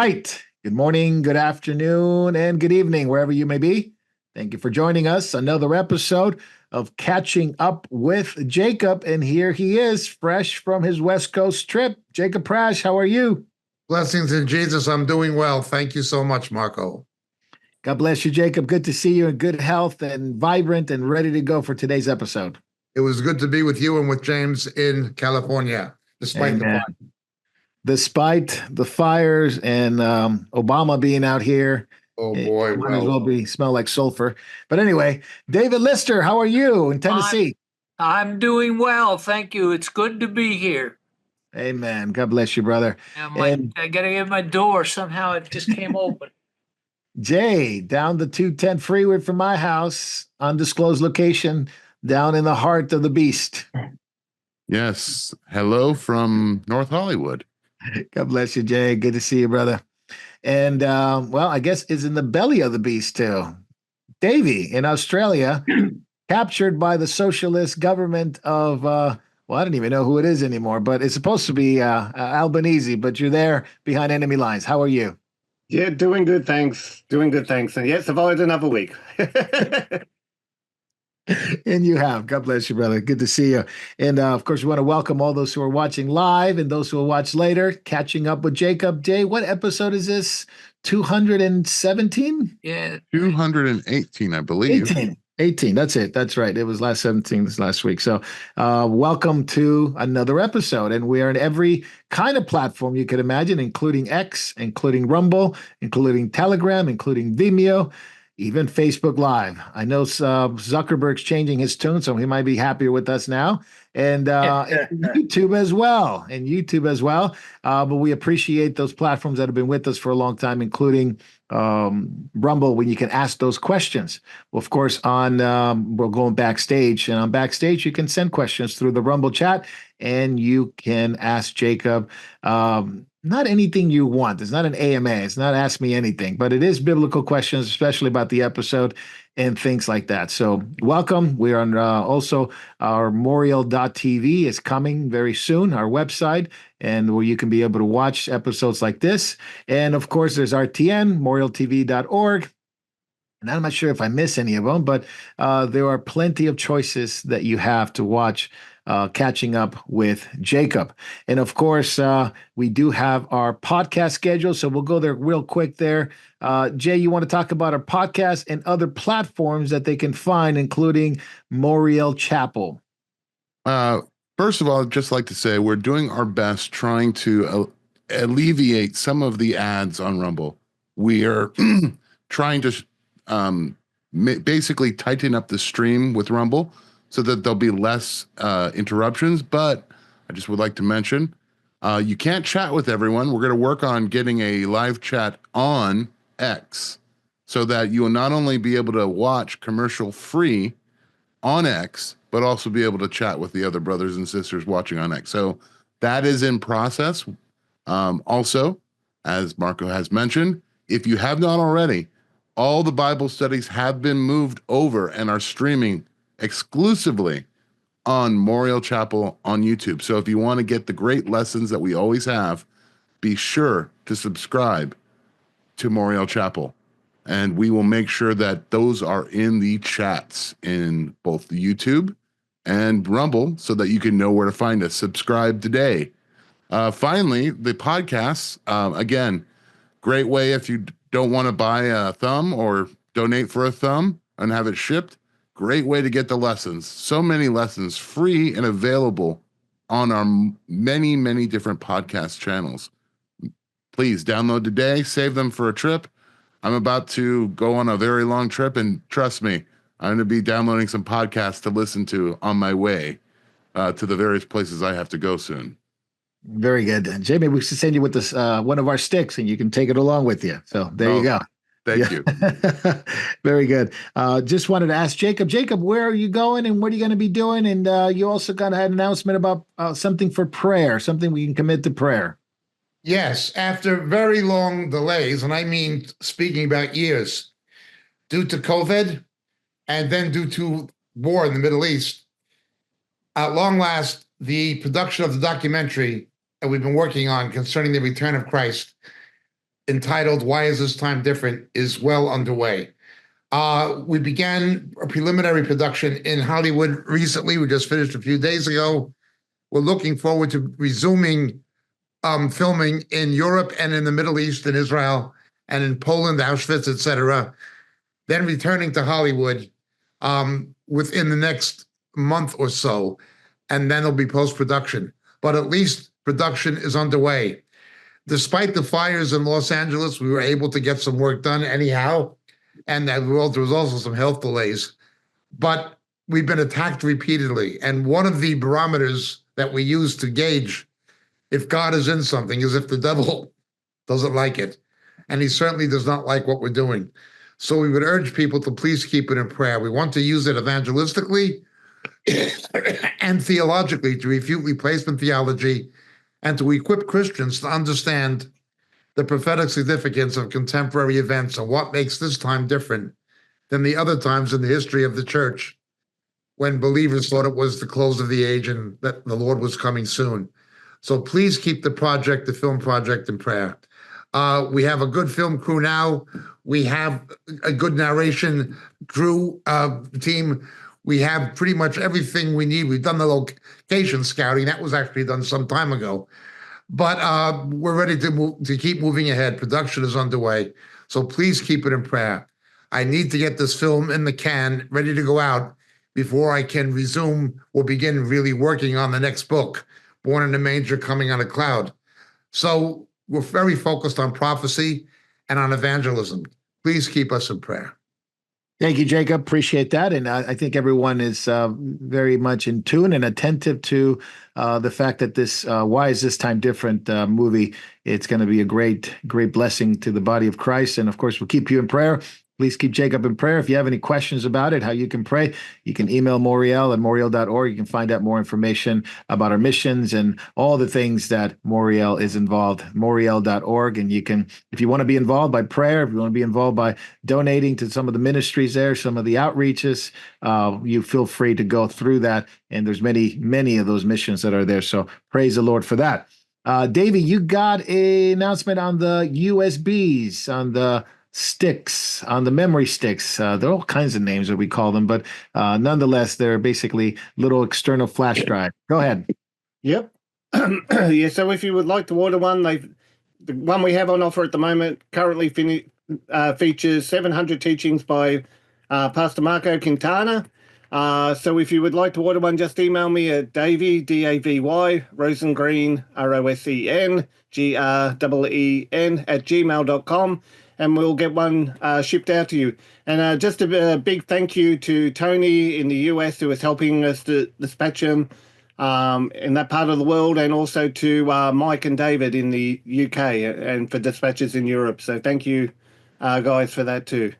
right. Good morning, good afternoon, and good evening, wherever you may be. Thank you for joining us. Another episode of Catching Up with Jacob. And here he is, fresh from his West Coast trip. Jacob Prash, how are you? Blessings in Jesus. I'm doing well. Thank you so much, Marco. God bless you, Jacob. Good to see you in good health and vibrant and ready to go for today's episode. It was good to be with you and with James in California, despite the Amen. fire. Despite the fires and Obama being out here, Oh it boy, might as well, well be smell like sulfur. But anyway, David Lister, how are you in Tennessee? I'm doing well, thank you. It's good to be here. Amen. God bless you, brother. I gotta get my door. Somehow it just came open. Jay, down the 210 freeway from my house, undisclosed location, down in the heart of the beast. Yes. Hello from North Hollywood. God bless you, Jay. Good to see you, brother. And well, I guess is in the belly of the beast too. Davy in Australia, captured by the socialist government of well, I don't even know who it is anymore, but it's supposed to be Albanese, but you're there behind enemy lines. How are you? Yeah, doing good, thanks. Doing good, thanks. And yes, I've always another week. And you have. God bless you, brother. Good to see you. And of course, we want to welcome all those who are watching live and those who will watch later. Catching Up with Jacob. Jay, what episode is this? 217? Yeah. 218, I believe. 18. That's it. That's right. It was last 17 this last week. So welcome to another episode. And we are in every kind of platform you could imagine, including X, including Rumble, including Telegram, including Vimeo, even Facebook Live. I know Zuckerberg's changing his tune, so he might be happier with us now. And YouTube as well. But we appreciate those platforms that have been with us for a long time, including Rumble, when you can ask those questions. Well, of course, we're going backstage, and on backstage, you can send questions through the Rumble chat, and you can ask Jacob not anything you want. It's not an AMA. It's not Ask Me Anything, but it is biblical questions, especially about the episode and things like that. So welcome. We are on also our Moriel.tv is coming very soon, our website, and where you can be able to watch episodes like this. And of course, there's RTN, MorielTV.org. And I'm not sure if I miss any of them, but there are plenty of choices that you have to watch Catching Up with Jacob. And of course, we do have our podcast schedule, so we'll go there real quick there. Jay, you want to talk about our podcast and other platforms that they can find, including Moriel Chapel? First of all, I'd just like to say we're doing our best trying to alleviate some of the ads on Rumble. We are trying to basically tighten up the stream with Rumble so that there'll be less interruptions. But I just would like to mention, you can't chat with everyone. We're going to work on getting a live chat on X so that you will not only be able to watch commercial free on X, but also be able to chat with the other brothers and sisters watching on X. So that is in process. Also, as Marco has mentioned, if you have not already, all the Bible studies have been moved over and are streaming exclusively on Moriel Chapel on YouTube. So if you want to get the great lessons that we always have, be sure to subscribe to Moriel Chapel. And we will make sure that those are in the chats in both the YouTube and Rumble so that you can know where to find us. Subscribe today. Finally, the podcasts, again, great way if you don't want to buy a thumb or donate for a thumb and have it shipped. Great way to get the lessons. So many lessons free and available on our many, many different podcast channels. Please download today, save them for a trip. I'm about to go on a very long trip, and trust me, I'm going to be downloading some podcasts to listen to on my way to the various places I have to go soon. Very good. Jamie, we should send you with this one of our sticks, and you can take it along with you. So there you go. Thank you. Very good. Just wanted to ask Jacob. Jacob, where are you going and what are you going to be doing? And you also got an announcement about something for prayer, something we can commit to prayer. Yes, after very long delays, and I mean speaking about years, due to COVID and then due to war in the Middle East, at long last, the production of the documentary that we've been working on concerning the return of Christ entitled Why Is This Time Different, is well underway. We began a preliminary production in Hollywood recently. We just finished a few days ago. We're looking forward to resuming filming in Europe and in the Middle East, in Israel, and in Poland, Auschwitz, etc. Then returning to Hollywood within the next month or so, and then it'll be post-production. But at least production is underway. Despite the fires in Los Angeles, we were able to get some work done anyhow, and there was also some health delays. But we've been attacked repeatedly, and one of the barometers that we use to gauge if God is in something is if the devil doesn't like it. And he certainly does not like what we're doing. So we would urge people to please keep it in prayer. We want to use it evangelistically and theologically to refute replacement theology and to equip Christians to understand the prophetic significance of contemporary events and what makes this time different than the other times in the history of the church when believers thought it was the close of the age and that the Lord was coming soon. So please keep the film project, in prayer. We have a good film crew now. We have a good narration crew team. We have pretty much everything we need. We've done the location scouting. That was actually done some time ago. But we're ready to keep moving ahead. Production is underway. So please keep it in prayer. I need to get this film in the can, ready to go out before I can resume or begin really working on the next book, Born in a Manger, Coming on a Cloud. So we're very focused on prophecy and on evangelism. Please keep us in prayer. Thank you, Jacob. Appreciate that. And I think everyone is very much in tune and attentive to the fact that this Why Is This Time Different movie, it's going to be a great, great blessing to the body of Christ. And of course, we'll keep you in prayer. Please keep Jacob in prayer. If you have any questions about it, how you can pray, you can email Moriel at moriel.org. You can find out more information about our missions and all the things that Moriel is involved, moriel.org. And you can, if you want to be involved by prayer, if you want to be involved by donating to some of the ministries there, some of the outreaches, you feel free to go through that. And there's many, many of those missions that are there. So praise the Lord for that. Davey, you got an announcement on the USBs, on the sticks, on the memory sticks. There are all kinds of names that we call them, but nonetheless, they're basically little external flash drive. Go ahead. Yep. Yeah, so if you would like to order one, the one we have on offer at the moment currently features 700 teachings by Pastor Marco Quintana. So if you would like to order one, just email me at Davy, D-A-V-Y, Rosengreen, R-O-S-E-N, G-R-E-E-N, @gmail.com. And we'll get one shipped out to you. And just a big thank you to Tony in the US, who is helping us to dispatch them in that part of the world, and also to Mike and David in the UK and for dispatches in Europe. So thank you, guys, for that too.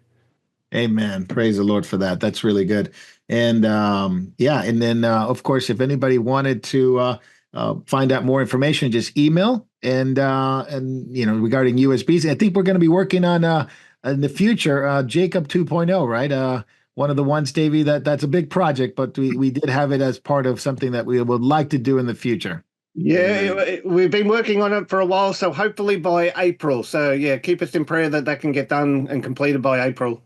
Amen. Praise the Lord for that. That's really good. And yeah, and then of course, if anybody wanted to find out more information, just email and you know, regarding USBs. I think we're going to be working on in the future Jacob 2.0, right? One of the ones, Davey, that's a big project, but we did have it as part of something that we would like to do in the future. Yeah, we've been working on it for a while, so hopefully by April. So yeah, keep us in prayer that can get done and completed by April.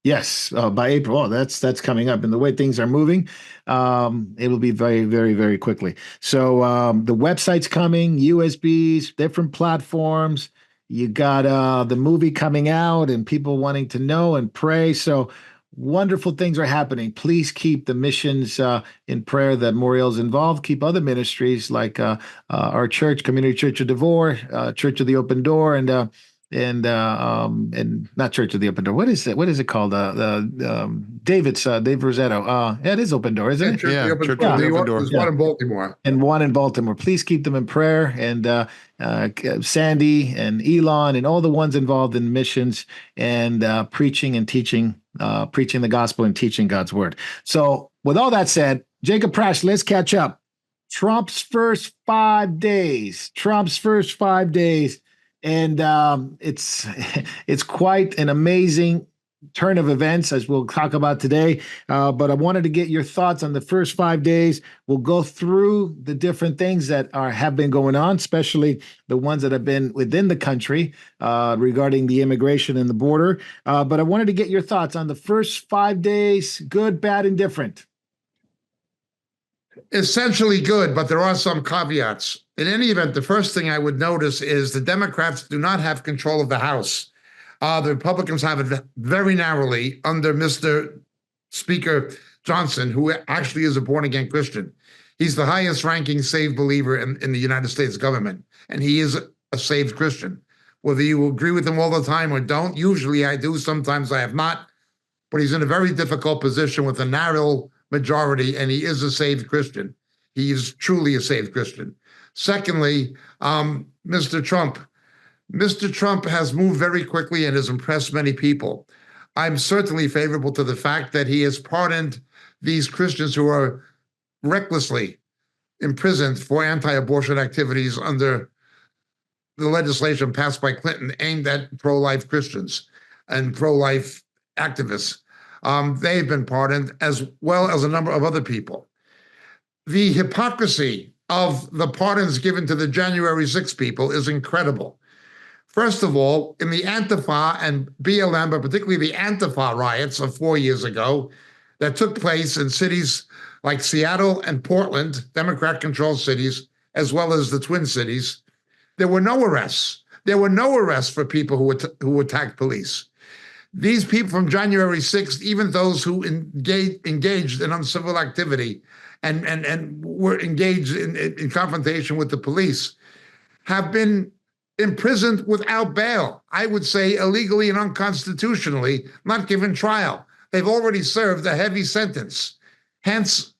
Yes, by April. Oh, that's coming up, and the way things are moving, it will be very, very, very quickly. So the website's coming, USBs, different platforms. You got the movie coming out, and people wanting to know and pray. So wonderful things are happening. Please keep the missions in prayer that Moriel's involved. Keep other ministries like our church, Community Church of Devore, Church of the Open Door, and not Church of the Open Door. What is it? What is it called? David's Dave Rosetto. Yeah, it is Open Door, isn't it? Yeah, Church of the Open Door. There's one in Baltimore. And one in Baltimore. Please keep them in prayer. And Sandy and Elon and all the ones involved in missions and preaching and teaching, preaching the gospel and teaching God's word. So with all that said, Jacob Prash, let's catch up. Trump's first 5 days. And it's quite an amazing turn of events, as we'll talk about today. But I wanted to get your thoughts on the first 5 days. We'll go through the different things that have been going on, especially the ones that have been within the country regarding the immigration and the border. But I wanted to get your thoughts on the first 5 days, good, bad, and different. Essentially good, but there are some caveats. In any event, the first thing I would notice is the Democrats do not have control of the House. The Republicans have it very narrowly under Mr. Speaker Johnson, who actually is a born-again Christian. He's the highest-ranking saved believer in the United States government, and he is a saved Christian. Whether you agree with him all the time or don't, usually I do, sometimes I have not, but he's in a very difficult position with a narrow majority, and he is a saved Christian. He is truly a saved Christian. Secondly, Mr. Trump. Mr. Trump has moved very quickly and has impressed many people. I'm certainly favorable to the fact that he has pardoned these Christians who are recklessly imprisoned for anti-abortion activities under the legislation passed by Clinton aimed at pro-life Christians and pro-life activists. They've been pardoned, as well as a number of other people. The hypocrisy of the pardons given to the January 6 people is incredible. First of all, in the Antifa and BLM, but particularly the Antifa riots of 4 years ago that took place in cities like Seattle and Portland, Democrat-controlled cities, as well as the Twin Cities, there were no arrests. There were no arrests for people who attacked police. These people from January 6th, even those who engaged in uncivil activity and were engaged in confrontation with the police, have been imprisoned without bail. I would say illegally and unconstitutionally, not given trial. They've already served a heavy sentence. Hence,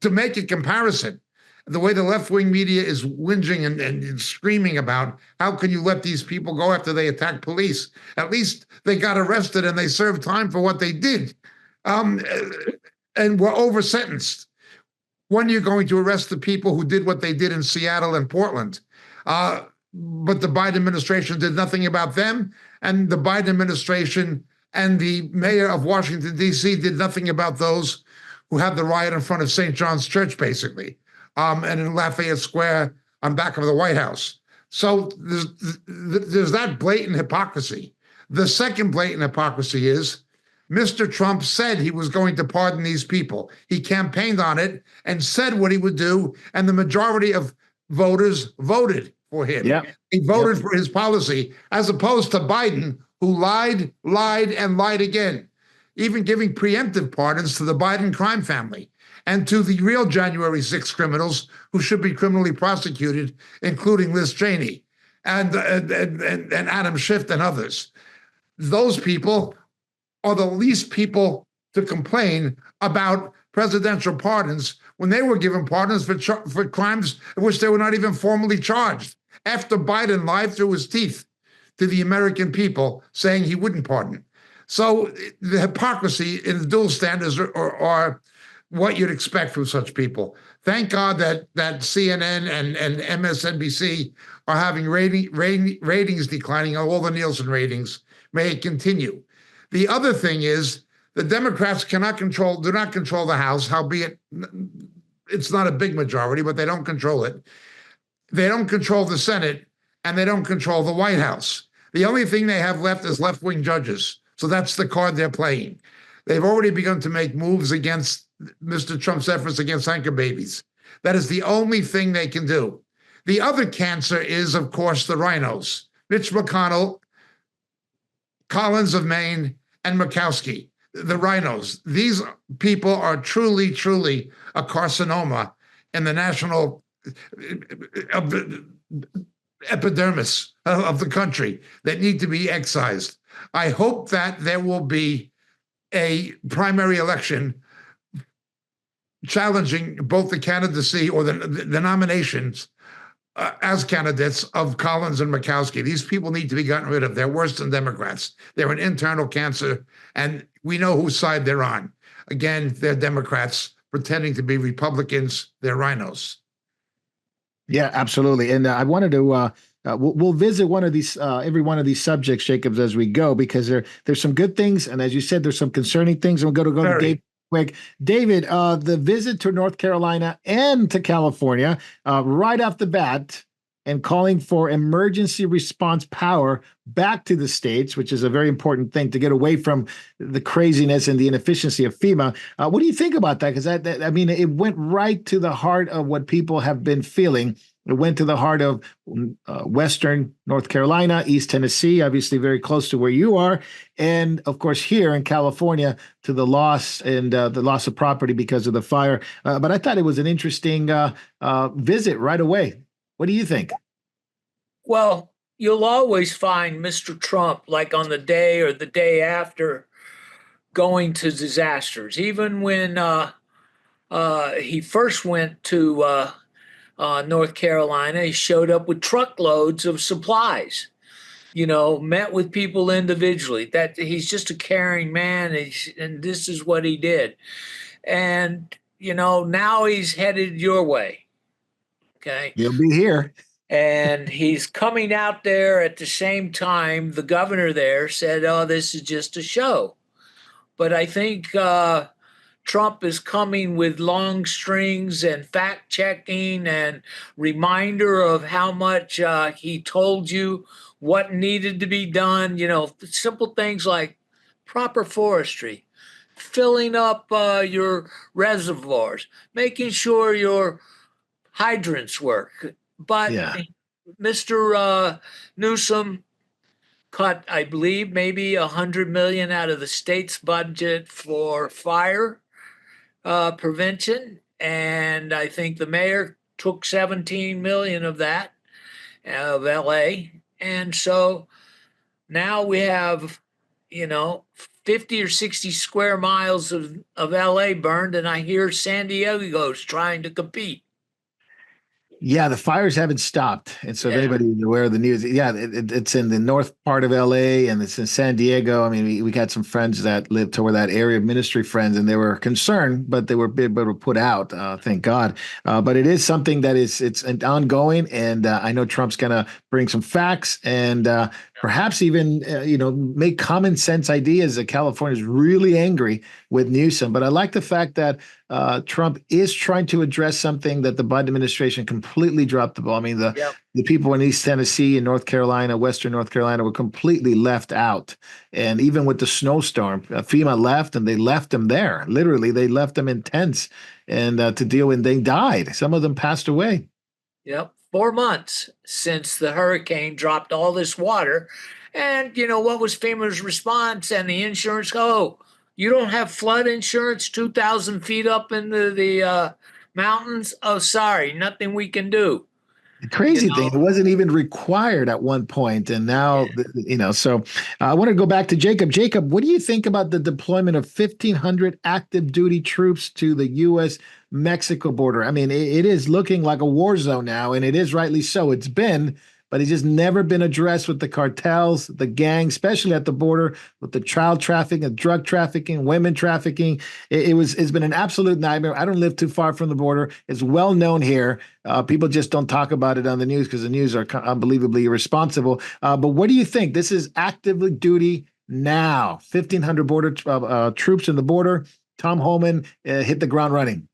to make a comparison, the way the left-wing media is whinging and screaming about how can you let these people go after they attack police? At least they got arrested and they served time for what they did, and were over-sentenced. When you're going to arrest the people who did what they did in Seattle and Portland, but the Biden administration did nothing about them, and the Biden administration and the mayor of Washington, D.C. did nothing about those who had the riot in front of St. John's Church, basically, and in Lafayette Square on back of the White House. So there's that blatant hypocrisy. The second blatant hypocrisy is Mr. Trump said he was going to pardon these people. He campaigned on it and said what he would do, and the majority of voters voted for him. Yeah. He voted for his policy, as opposed to Biden, who lied, and lied again, even giving preemptive pardons to the Biden crime family and to the real January 6 criminals who should be criminally prosecuted, including Liz Cheney and Adam Schiff and others. Those people are the least people to complain about presidential pardons when they were given pardons for crimes in which they were not even formally charged, after Biden lied through his teeth to the American people saying he wouldn't pardon. So the hypocrisy in the dual standards are what you'd expect from such people. Thank God that CNN and MSNBC are having ratings declining, all the Nielsen ratings. May it continue. The other thing is the Democrats do not control the House, howbeit it's not a big majority, but they don't control it. They don't control the Senate, and they don't control the White House. The only thing they have left is left-wing judges. So that's the card they're playing. They've already begun to make moves against Mr. Trump's efforts against anchor babies. That is the only thing they can do. The other cancer is, of course, the rhinos. Mitch McConnell, Collins of Maine, and Murkowski, the rhinos. These people are truly, truly a carcinoma in the national epidermis of the country that need to be excised. I hope that there will be a primary election challenging both the candidacy or the nominations as candidates of Collins and Murkowski. These people need to be gotten rid of. They're worse than Democrats. They're an internal cancer, and we know whose side they're on. Again, they're Democrats pretending to be Republicans. They're rhinos. Yeah, absolutely. And I wanted to we'll visit one of these, every one of these subjects, Jacobs, as we go, because there's some good things, and as you said, there's some concerning things. And we'll go to Dave quick. David, the visit to North Carolina and to California, right off the bat, and calling for emergency response power back to the states, which is a very important thing to get away from the craziness and the inefficiency of FEMA. What do you think about that? Because I mean, it went right to the heart of what people have been feeling. It went to the heart of Western North Carolina, East Tennessee, obviously very close to where you are, and of course here in California to the loss and the loss of property because of the fire. But I thought it was an interesting visit right away. What do you think? Well, you'll always find Mr. Trump, like on the day or the day after, going to disasters. Even when he first went to North Carolina, he showed up with truckloads of supplies. Met with people individually. That he's just a caring man, and this is what he did. And now he's headed your way. Okay. You'll be here. And he's coming out there at the same time. The governor there said, "Oh, this is just a show." But I think Trump is coming with long strings and fact checking and reminder of how much he told you what needed to be done. Simple things like proper forestry, filling up your reservoirs, making sure your hydrants work. But Yeah. Mr. Newsom cut, I believe, maybe $100 million out of the state's budget for fire prevention, and I think the mayor took 17 million of that of LA, and so now we have 50 or 60 square miles of LA burned, and I hear San Diego's trying to compete. Yeah, the fires haven't stopped. And so if Yeah. anybody's aware of the news, yeah, it's in the north part of LA and it's in San Diego. I mean, we got some friends that live toward that area, ministry friends, and they were concerned, but they were able to put out, thank God. But it is something that it's ongoing. And I know Trump's going to bring some facts and perhaps even, make common sense ideas that California is really angry with Newsom. But I like the fact that Trump is trying to address something that the Biden administration completely dropped the ball. I mean, the people in East Tennessee and North Carolina, Western North Carolina were completely left out. And even with the snowstorm, FEMA left and they left them there. Literally, they left them in tents and to deal with, and they died. Some of them passed away. Yep. 4 months since the hurricane dropped all this water. And what was FEMA's response and the insurance? Oh, you don't have flood insurance 2,000 feet up in the mountains? Oh, sorry, nothing we can do. The crazy thing, it wasn't even required at one point, and now, so I want to go back to Jacob. Jacob, what do you think about the deployment of 1,500 active duty troops to the U.S.-Mexico border? I mean, it is looking like a war zone now, and it is rightly so. It's been, but it's just never been addressed with the cartels, the gangs, especially at the border with the child trafficking, drug trafficking, women trafficking. It's been an absolute nightmare. I don't live too far from the border. It's well known here. People just don't talk about it on the news because the news are unbelievably irresponsible. But what do you think? This is actively duty now. 1,500 border troops in the border. Tom Homan hit the ground running.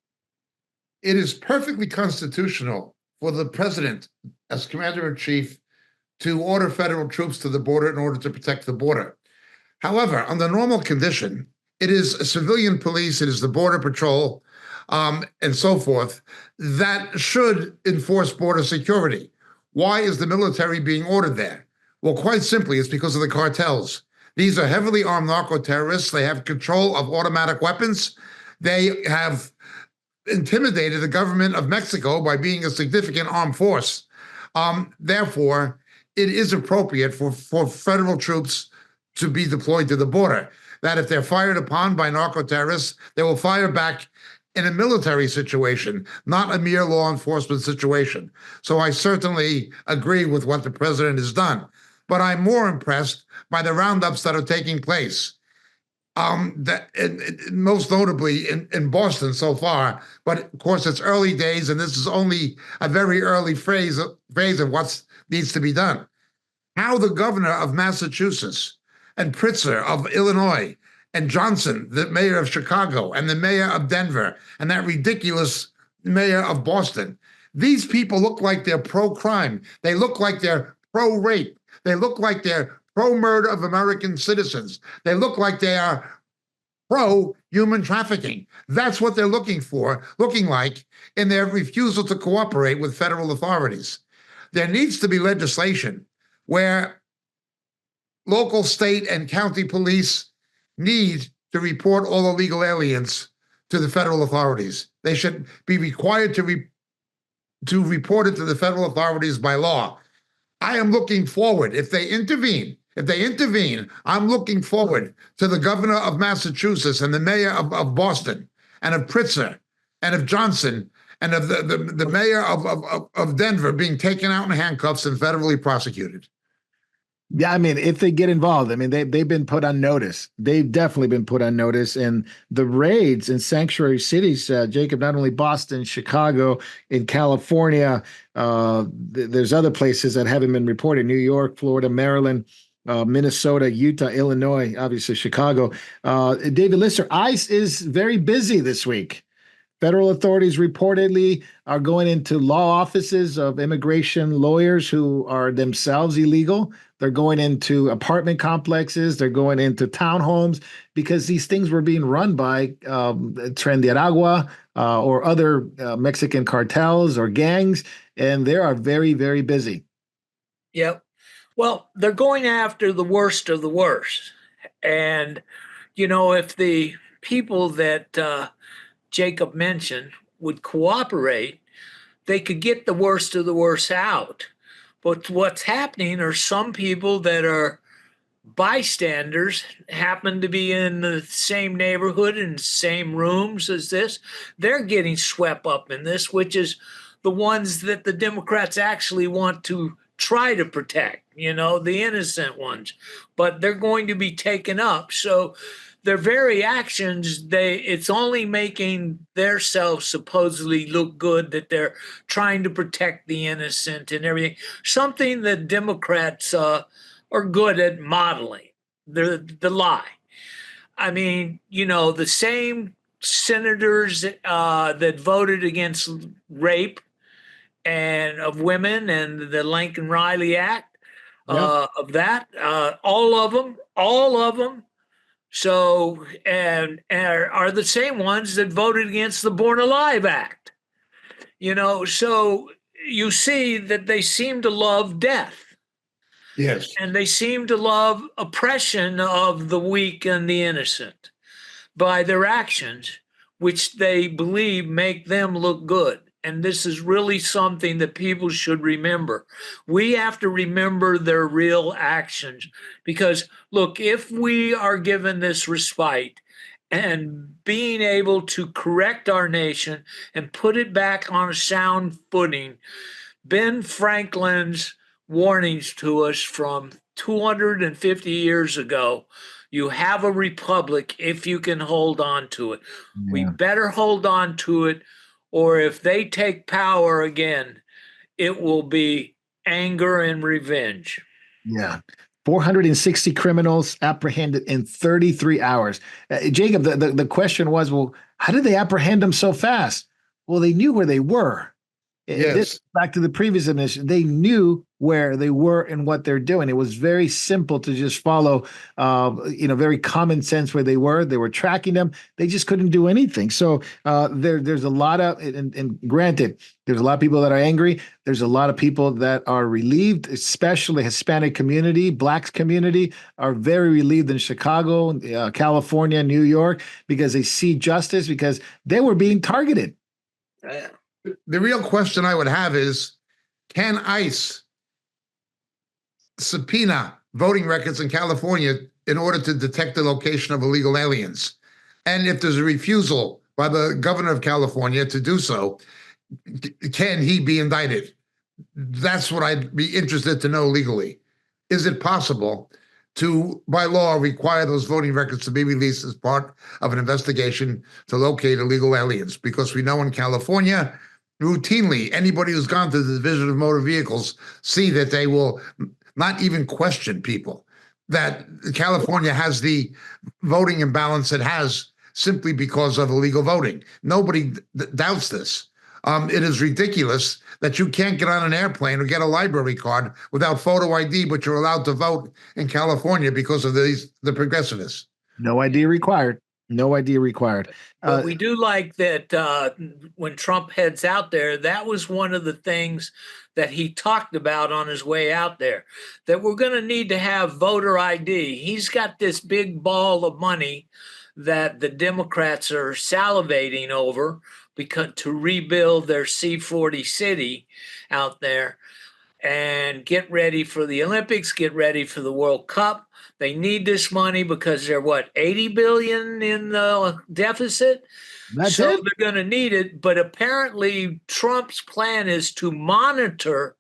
It is perfectly constitutional for the president, as commander-in-chief, to order federal troops to the border in order to protect the border. However, under normal condition, it is a civilian police, it is the border patrol, and so forth, that should enforce border security. Why is the military being ordered there? Well, quite simply, it's because of the cartels. These are heavily armed narco-terrorists. They have control of automatic weapons. They have intimidated the government of Mexico by being a significant armed force. Therefore, it is appropriate for federal troops to be deployed to the border. That if they're fired upon by narco-terrorists, they will fire back in a military situation, not a mere law enforcement situation. So I certainly agree with what the president has done. But I'm more impressed by the roundups that are taking place. That most notably in Boston so far. But of course, it's early days, and this is only a very early phase of what needs to be done. How the governor of Massachusetts and Pritzker of Illinois and Johnson, the mayor of Chicago, and the mayor of Denver, and that ridiculous mayor of Boston, these people look like they're pro-crime. They look like they're pro-rape. They look like they're pro-murder of American citizens. They look like they are pro-human trafficking. That's what they're looking like in their refusal to cooperate with federal authorities. There needs to be legislation where local, state, and county police need to report all illegal aliens to the federal authorities. They should be required to report it to the federal authorities by law. I am looking forward, if they intervene, I'm looking forward to the governor of Massachusetts and the mayor of Boston and of Pritzker and of Johnson and of the mayor of Denver being taken out in handcuffs and federally prosecuted. Yeah, I mean, if they get involved, I mean, they've been put on notice. They've definitely been put on notice. And the raids in sanctuary cities, Jacob, not only Boston, Chicago, in California, there's other places that haven't been reported: New York, Florida, Maryland, Minnesota, Utah, Illinois, obviously Chicago. David Lister, ICE is very busy this week. Federal authorities reportedly are going into law offices of immigration lawyers who are themselves illegal. They're going into apartment complexes. They're going into townhomes because these things were being run by Tren de Aragua or other Mexican cartels or gangs, and they are very, very busy. Yep. Well, they're going after the worst of the worst. And, if the people that Jacob mentioned would cooperate, they could get the worst of the worst out. But what's happening are some people that are bystanders, happen to be in the same neighborhood and same rooms as this. They're getting swept up in this, which is the ones that the Democrats actually want to try to protect, the innocent ones. But they're going to be taken up. So their very actions, it's only making themselves supposedly look good that they're trying to protect the innocent and everything. Something that Democrats are good at modeling, the lie. I mean, the same senators that voted against rape and of women and the Lincoln Riley Act of that, all of them. So, and are the same ones that voted against the Born Alive Act. So you see that they seem to love death. Yes. And they seem to love oppression of the weak and the innocent by their actions, which they believe make them look good. And this is really something that people should remember. We have to remember their real actions because, look, if we are given this respite and being able to correct our nation and put it back on a sound footing, Ben Franklin's warnings to us from 250 years ago, you have a republic if you can hold on to it. Yeah. We better hold on to it, or if they take power again, it will be anger and revenge. Yeah. 460 criminals apprehended in 33 hours. Jacob, the question was, well, how did they apprehend them so fast? Well, they knew where they were. Yes. This, back to the previous administration, they knew where they were and what they're doing. It was very simple to just follow, very common sense where they were. They were tracking them. They just couldn't do anything. So there's a lot of, and granted, there's a lot of people that are angry. There's a lot of people that are relieved, especially Hispanic community, Blacks community are very relieved in Chicago, California, New York, because they see justice because they were being targeted. The real question I would have is, can ICE subpoena voting records in California in order to detect the location of illegal aliens? And if there's a refusal by the governor of California to do so, can he be indicted? That's what I'd be interested to know legally. Is it possible to, by law, require those voting records to be released as part of an investigation to locate illegal aliens. Because we know in California, routinely, anybody who's gone to the Division of Motor Vehicles see that they will not even question people. That California has the voting imbalance it has simply because of illegal voting. Nobody doubts this. It is ridiculous that you can't get on an airplane or get a library card without photo ID, but you're allowed to vote in California because of the progressivists. No ID required. No ID required. But we do like that when Trump heads out there, that was one of the things that he talked about on his way out there, that we're going to need to have voter ID. He's got this big ball of money that the Democrats are salivating over because to rebuild their C-40 city out there and get ready for the Olympics, get ready for the World Cup. They need this money because they're 80 billion in the deficit. That's so it. They're going to need it. But apparently Trump's plan is to monitor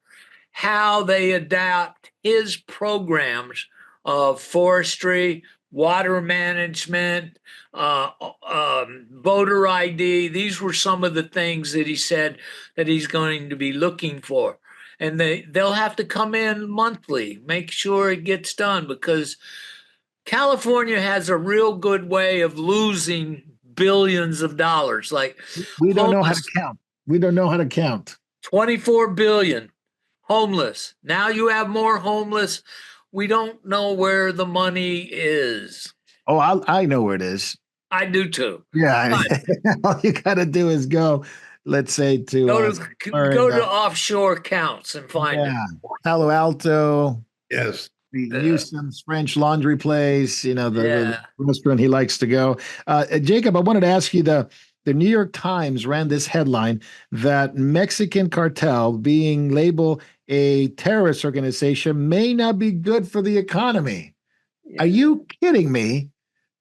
how they adapt his programs of forestry, water management, voter ID. These were some of the things that he said that he's going to be looking for. And they'll have to come in monthly, make sure it gets done, because California has a real good way of losing billions of dollars. Like we don't know how to count. We don't know how to count. 24 billion homeless. Now you have more homeless. We don't know where the money is. Oh, I know where it is. I do too. Yeah. All you got to do is go, let's say, to go to offshore accounts and find it. Palo Alto. Yes. The Houston's French laundry place, the restaurant he likes to go. Jacob, I wanted to ask you, the New York Times ran this headline that Mexican cartel being labeled a terrorist organization may not be good for the economy. Yeah. Are you kidding me?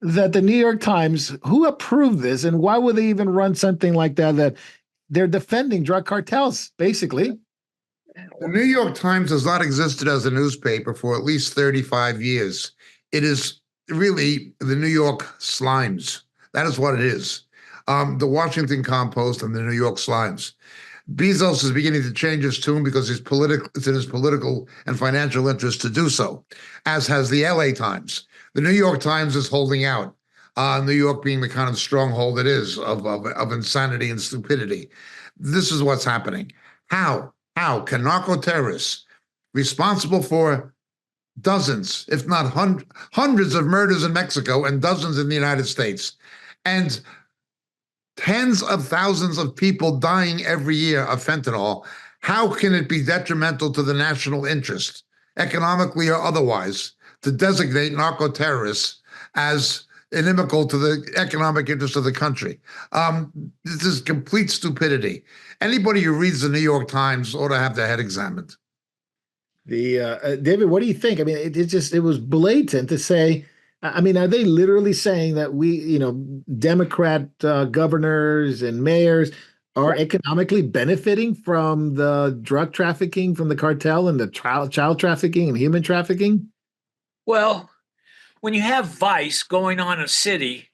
That the New York Times, who approved this, and why would they even run something like that? That they're defending drug cartels, basically. The New York Times has not existed as a newspaper for at least 35 years. It is really the New York Slimes. That is what it is. The Washington Compost and the New York Slimes. Bezos is beginning to change his tune because it's in his political and financial interest to do so, as has the LA Times. The New York Times is holding out, New York being the kind of stronghold it is of insanity and stupidity. This is what's happening. How can narco-terrorists responsible for dozens, if not hundreds of murders in Mexico and dozens in the United States, and tens of thousands of people dying every year of fentanyl, how can it be detrimental to the national interest, economically or otherwise, to designate narco-terrorists as inimical to the economic interest of the country? This is complete stupidity. Anybody who reads the New York Times ought to have their head examined. David, what do you think? I mean, it was blatant to say. I mean, are they literally saying that Democrat governors and mayors are economically benefiting from the drug trafficking, from the cartel, and the child trafficking and human trafficking? Well, when you have vice going on in a city,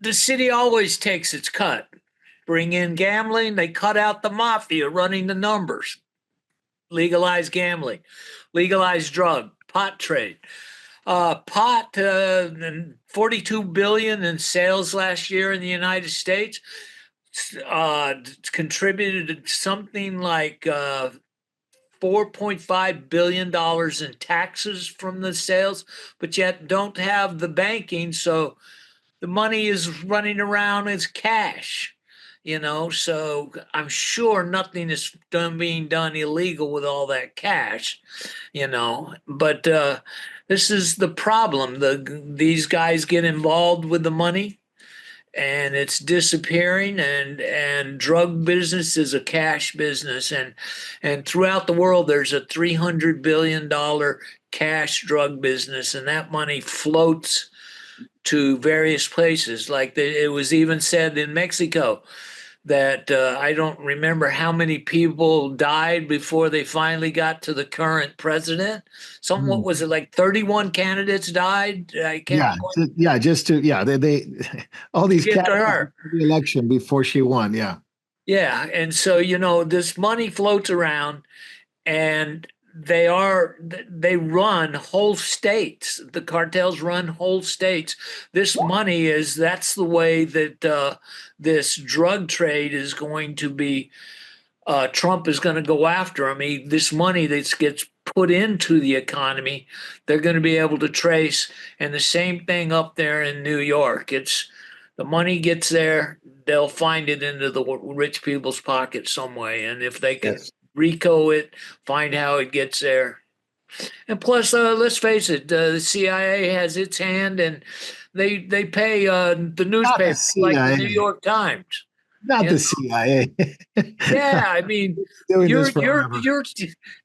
the city always takes its cut. Bring in gambling, they cut out the mafia running the numbers. Legalize gambling, legalize drug, pot trade. Pot, 42 billion in sales last year in the United States, contributed something like $4.5 billion in taxes from the sales, but yet don't have the banking. So the money is running around as cash, so I'm sure nothing is being done illegal with all that cash, but this is the problem. These guys get involved with the money and it's disappearing, and drug business is a cash business, and throughout the world there's a $300 billion cash drug business, and that money floats to various places. Like it was even said in Mexico that I don't remember how many people died before they finally got to the current president. Something, what was it, like 31 candidates died? I can't Yeah, quite yeah, just to they all these get to candidates her. for the election before she won. Yeah. Yeah, and so this money floats around, and they run whole states. The cartels run whole states. This money that's the way that this drug trade is going to be. Trump is going to go after. I mean, this money that gets put into the economy, they're going to be able to trace. And the same thing up there in New York. It's the money gets there, they'll find it into the rich people's pockets some way. And if they can Yes. RICO it, find how it gets there. And plus, let's face it, the CIA has its hand, and they pay the Not the newspapers like the New CIA. York Times. Not You the know? CIA. Yeah, I mean, Doing this your your forever. your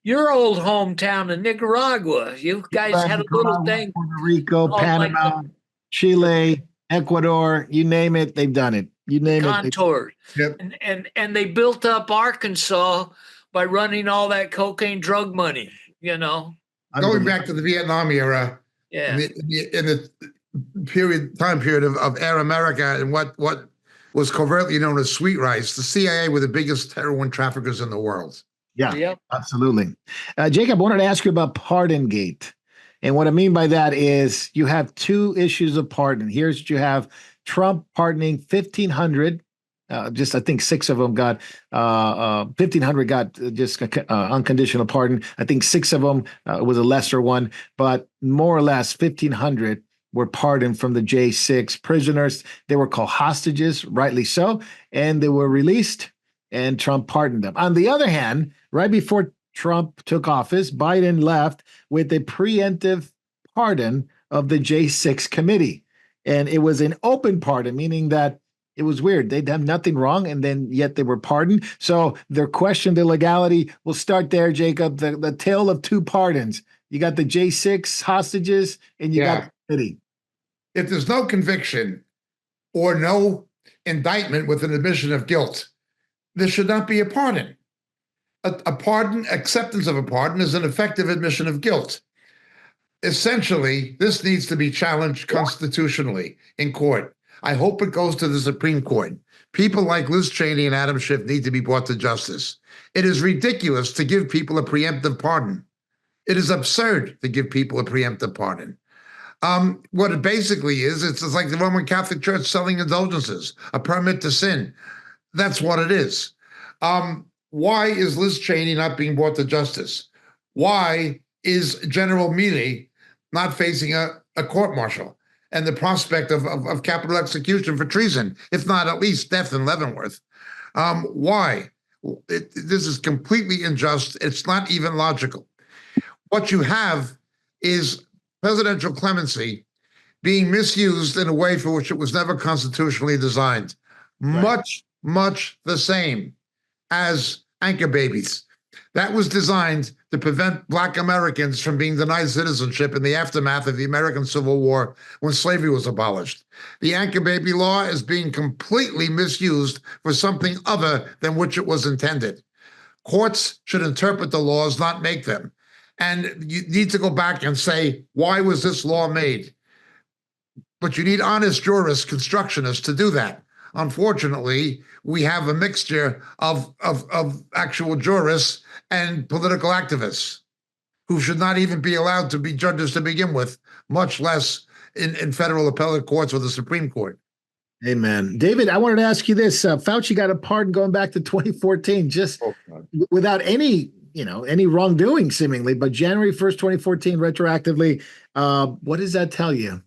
your old hometown in Nicaragua. You guys Cuba, had a little Nicaragua, thing Puerto Rico, called like Panama, Chile, Ecuador, you name it, they've done it. You the name it. contours, Yep. and they built up Arkansas by running all that cocaine drug money. Going back to the Vietnam era, Yeah, in the time period of Air America and what was covertly known as sweet rice, the CIA were the biggest heroin traffickers in the world. Yeah, yep. absolutely. Jacob, I wanted to ask you about Pardon Gate. And what I mean by that is you have two issues of pardon. Here's what you have: Trump pardoning 1,500. Just I think six of them got 1,500 got just unconditional pardon. I think six of them was a lesser one, but more or less 1,500 were pardoned from the J6 prisoners. They were called hostages, rightly so, and they were released, and Trump pardoned them. On the other hand, right before Trump took office, Biden left with a preemptive pardon of the J6 committee. And it was an open pardon, meaning that it was weird. They'd done nothing wrong, and then yet they were pardoned. So their question, the legality, we'll start there, Jacob. The tale of two pardons. You got the J6 hostages, and you got the committee. If there's no conviction or no indictment with an admission of guilt, there should not be a pardon. A pardon, acceptance of a pardon, is an effective admission of guilt. Essentially, this needs to be challenged constitutionally in court. I hope it goes to the Supreme Court. People like Liz Cheney and Adam Schiff need to be brought to justice. It is ridiculous to give people a preemptive pardon. It is absurd to give people a preemptive pardon. What it basically is, it's like the Roman Catholic Church selling indulgences, a permit to sin. That's what it is. Why is Liz Cheney not being brought to justice? Why is General Milley not facing a court-martial and the prospect of capital execution for treason, if not at least death in Leavenworth? Why? This is completely unjust. It's not even logical. What you have is presidential clemency being misused in a way for which it was never constitutionally designed. Right. Much the same as anchor babies. That was designed to prevent Black Americans from being denied citizenship in the aftermath of the American Civil War when slavery was abolished. The anchor baby law is being completely misused for something other than which it was intended. Courts should interpret the laws, not make them. And you need to go back and say, why was this law made? But you need honest jurists, constructionists to do that. Unfortunately, we have a mixture of actual jurists and political activists who should not even be allowed to be judges to begin with, much less in federal appellate courts or the Supreme Court. Amen. David, I wanted to ask you this. Fauci got a pardon going back to 2014, just without any wrongdoing seemingly, but January 1st, 2014, retroactively. What does that tell you?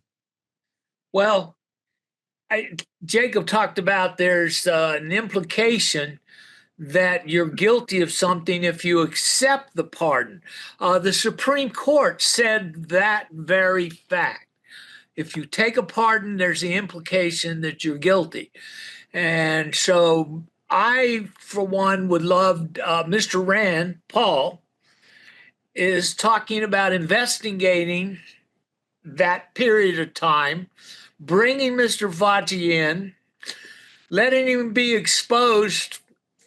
Well, Jacob talked about there's an implication that you're guilty of something if you accept the pardon. The Supreme Court said that very fact. If you take a pardon, there's the implication that you're guilty. And so I, for one, would love Mr. Rand Paul is talking about investigating that period of time, bringing Mr. Fauci in, letting him be exposed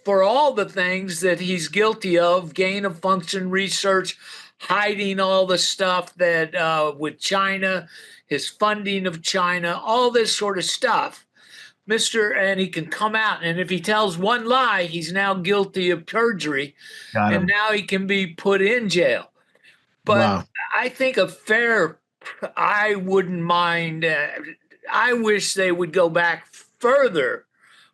for all the things that he's guilty of, gain of function research, hiding all the stuff that with China, his funding of China, all this sort of stuff. And he can come out, and if he tells one lie, he's now guilty of perjury, Got and him. now he can be put in jail. But Wow. I think I wouldn't mind. I wish they would go back further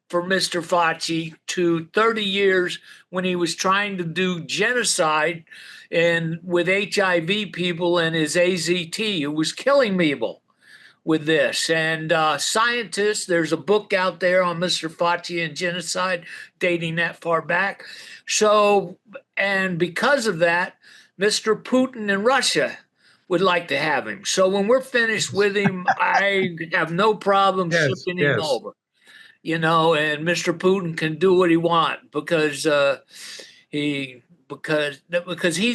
for Mr. Fauci to 30 years when he was trying to do genocide and with HIV people and his AZT, who was killing people with this. And scientists, there's a book out there on Mr. Fauci and genocide dating that far back. So, and because of that, Mr. Putin and Russia would like to have him. So when we're finished with him, I have no problem shipping him over. And Mr. Putin can do what he wants because he's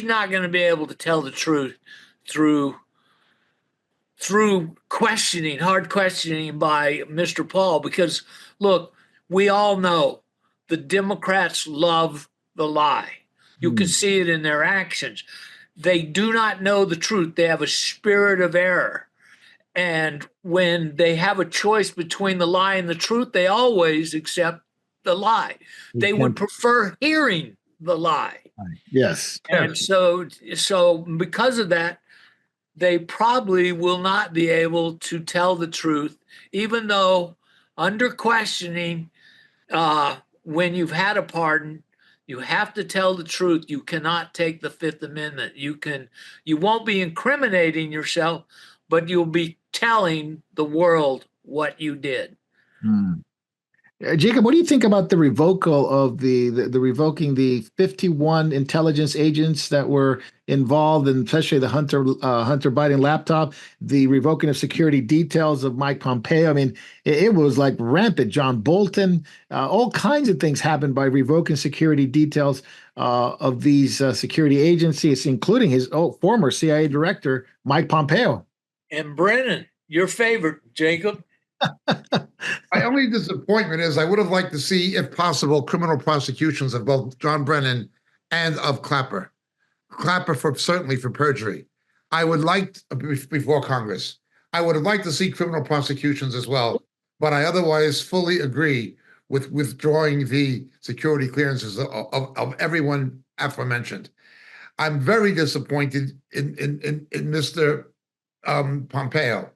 not going to be able to tell the truth through hard questioning by Mr. Paul. Because look, we all know the Democrats love the lie. You can see it in their actions. They do not know the truth. They have a spirit of error. And when they have a choice between the lie and the truth, they always accept the lie. They would prefer hearing the lie. Yes. And so because of that, they probably will not be able to tell the truth, even though under questioning, when you've had a pardon, you have to tell the truth. You cannot take the Fifth Amendment. You won't be incriminating yourself, but you'll be telling the world what you did. Jacob, what do you think about the revocal of the revoking the 51 intelligence agents that were involved, and especially the Hunter Biden laptop, the revoking of security details of Mike Pompeo? I mean, it was like rampant. John Bolton, all kinds of things happened by revoking security details of these security agencies, including his former CIA director, Mike Pompeo. And Brennan, your favorite, Jacob. My only disappointment is I would have liked to see, if possible, criminal prosecutions of both John Brennan and of Clapper. Clapper certainly for perjury. I would like, before Congress, I would have liked to see criminal prosecutions as well, but I otherwise fully agree with withdrawing the security clearances of everyone aforementioned. I'm very disappointed in Mr. Pompeo.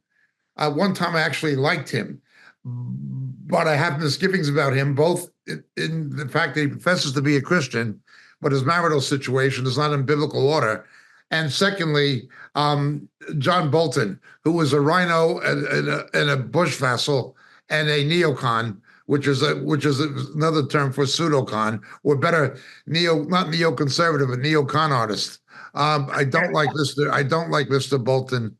One time I actually liked him, but I have misgivings about him, both in the fact that he professes to be a Christian, but his marital situation is not in biblical order. And secondly, John Bolton, who was a rhino and a Bush vassal and a neocon, which is another term for pseudocon, or better, not neoconservative, but neocon artist. I don't like Mr. Bolton.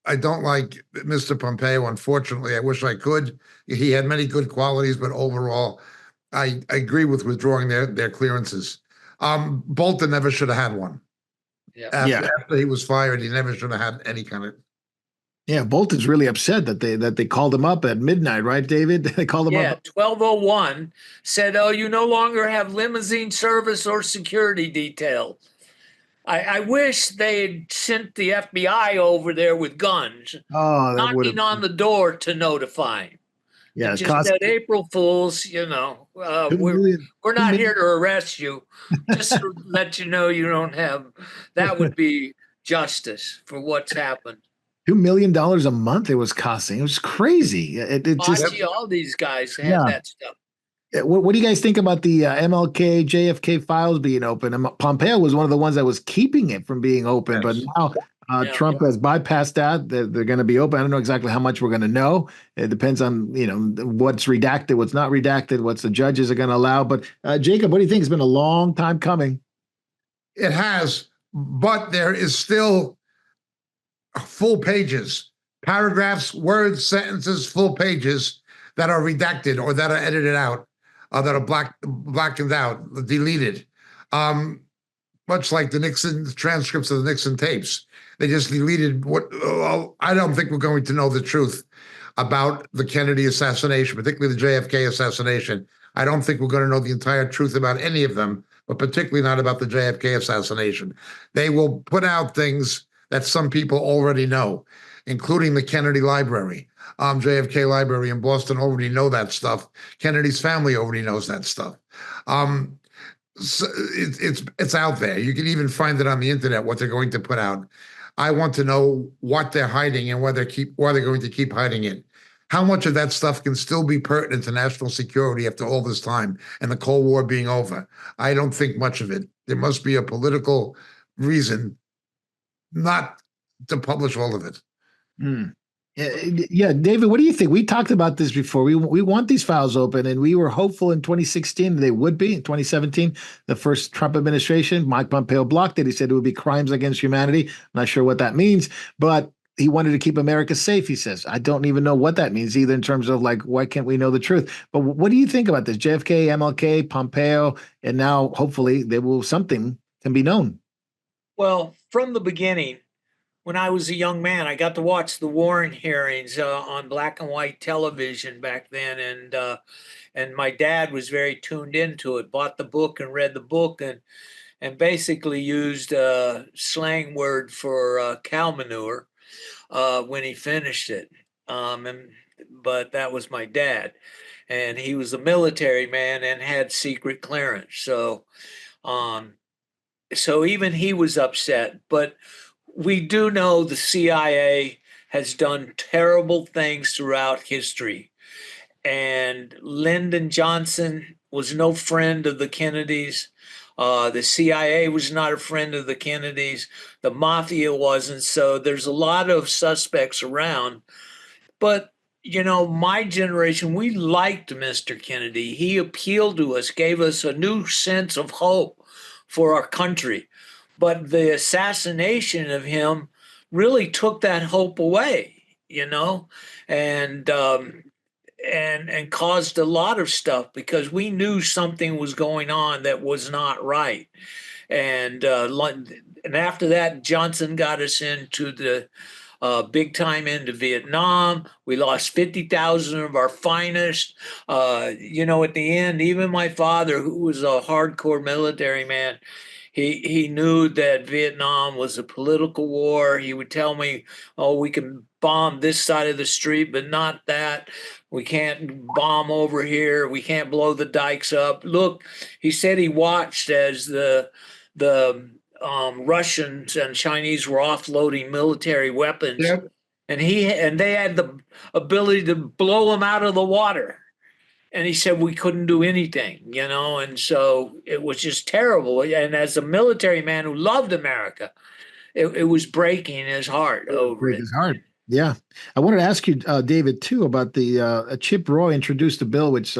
I don't like Mr. Pompeo, unfortunately. I wish I could. He had many good qualities, but overall, I agree with withdrawing their clearances. Bolton never should have had one. After he was fired, he never should have had any kind of. Yeah, Bolton's really upset that they called him up at midnight, right, David? They called him up. 12:01 said, "Oh, you no longer have limousine service or security detail." I wish they had sent the FBI over there with guns, knocking on the door to notify him. Yeah, just that April Fools, we're not here to arrest you, just to let you know you don't have. That would be justice for what's happened. $2 million a month it was costing. It was crazy. All these guys had that stuff. What do you guys think about the MLK, JFK files being open? And Pompeo was one of the ones that was keeping it from being open, but now Trump has bypassed that. They're going to be open. I don't know exactly how much we're going to know. It depends on what's redacted, what's not redacted, what's the judges are going to allow. But Jacob, what do you think? It's been a long time coming. It has, but there is still full pages, paragraphs, words, sentences, full pages that are redacted or that are edited out. That are blackened out, deleted, much like the transcripts of the Nixon tapes. They just deleted what. I don't think we're going to know the truth. about the Kennedy assassination, particularly the JFK assassination. I don't think we're going to know the entire truth about any of them, but particularly not about the JFK assassination. They will put out things that some people already know, including the Kennedy Library. JFK Library in Boston already know that stuff. Kennedy's family already knows that stuff. So it's out there. You can even find it on the internet what they're going to put out. I want to know what they're hiding and why they're going to keep hiding it. How much of that stuff can still be pertinent to national security after all this time and the Cold War being over? I don't think much of it. There must be a political reason not to publish all of it. Yeah, David, what do you think? We talked about this before. We want these files open, and we were hopeful in 2016 they would be. In 2017, the first Trump administration, Mike Pompeo blocked it. He said it would be crimes against humanity. I'm not sure what that means, but he wanted to keep America safe, he says. I don't even know what that means either in terms of like, why can't we know the truth? But what do you think about this? JFK, MLK, Pompeo, and now hopefully something can be known. Well, from the beginning, when I was a young man, I got to watch the Warren hearings on black and white television back then, and my dad was very tuned into it. Bought the book and read the book, and basically used a slang word for cow manure when he finished it. But that was my dad, and he was a military man and had secret clearance. So even he was upset, but we do know the CIA has done terrible things throughout history. And Lyndon Johnson was no friend of the Kennedys. The CIA was not a friend of the Kennedys. The mafia wasn't. So there's a lot of suspects around. But, my generation, we liked Mr. Kennedy. He appealed to us, gave us a new sense of hope for our country. But the assassination of him really took that hope away, and caused a lot of stuff because we knew something was going on that was not right. And after that, Johnson got us into the big time into Vietnam. We lost 50,000 of our finest. At the end, even my father, who was a hardcore military man, he knew that Vietnam was a political war. He would tell me, "Oh, we can bomb this side of the street, but not that. We can't bomb over here. We can't blow the dikes up." Look, he said he watched as the Russians and Chinese were offloading military weapons, Yep. and they had the ability to blow them out of the water. And he said we couldn't do anything, and so it was just terrible. And as a military man who loved America, it was breaking his heart over Break it. his heart. Yeah. I wanted to ask you, David, too, about the Chip Roy introduced a bill which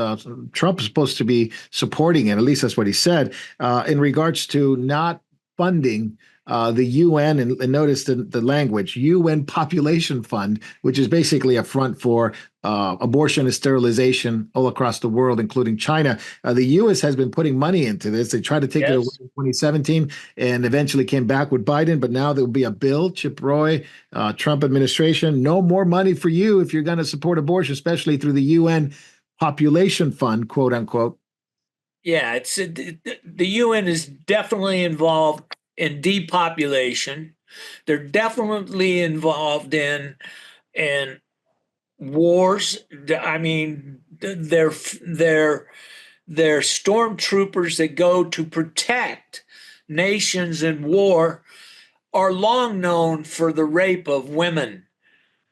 Trump is supposed to be supporting, and at least that's what he said, in regards to not funding the UN, and notice the language, UN Population Fund, which is basically a front for abortion and sterilization all across the world, including China. The U.S. has been putting money into this. They tried to take it away in 2017 and eventually came back with Biden, but now there will be a bill, Chip Roy, Trump administration, no more money for you if you're going to support abortion, especially through the UN Population Fund, quote unquote. Yeah, the UN is definitely involved in depopulation. They're definitely involved in wars. I mean, they're stormtroopers that go to protect nations in war are long known for the rape of women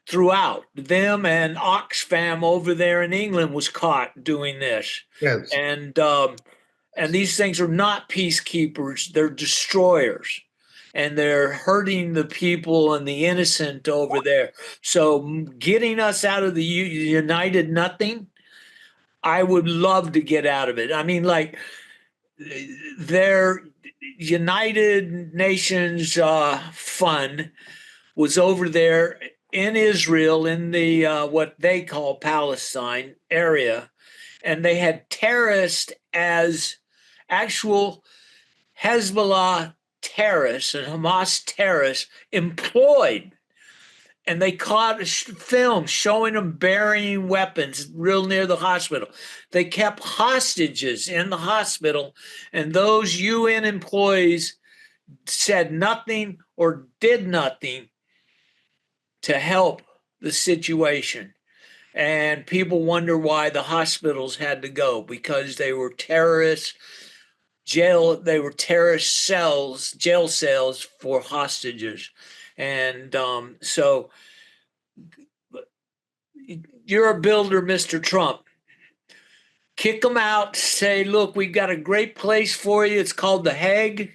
throughout. Them and Oxfam over there in England was caught doing this. Yes. And these things are not peacekeepers, they're destroyers. And they're hurting the people and the innocent over there. So getting us out of the United Nothing, I would love to get out of it. I mean, like, their United Nations fund was over there in Israel in the what they call Palestine area, and they had terrorists as actual Hezbollah terrorists and Hamas terrorists employed. and they caught a film showing them burying weapons real near the hospital. They kept hostages in the hospital, and those UN employees said nothing or did nothing to help the situation. And people wonder why the hospitals had to go, because they were terrorist jail cells for hostages. And so you're a builder, Mr. Trump. Kick them out, say, look, we've got a great place for you. It's called The Hague.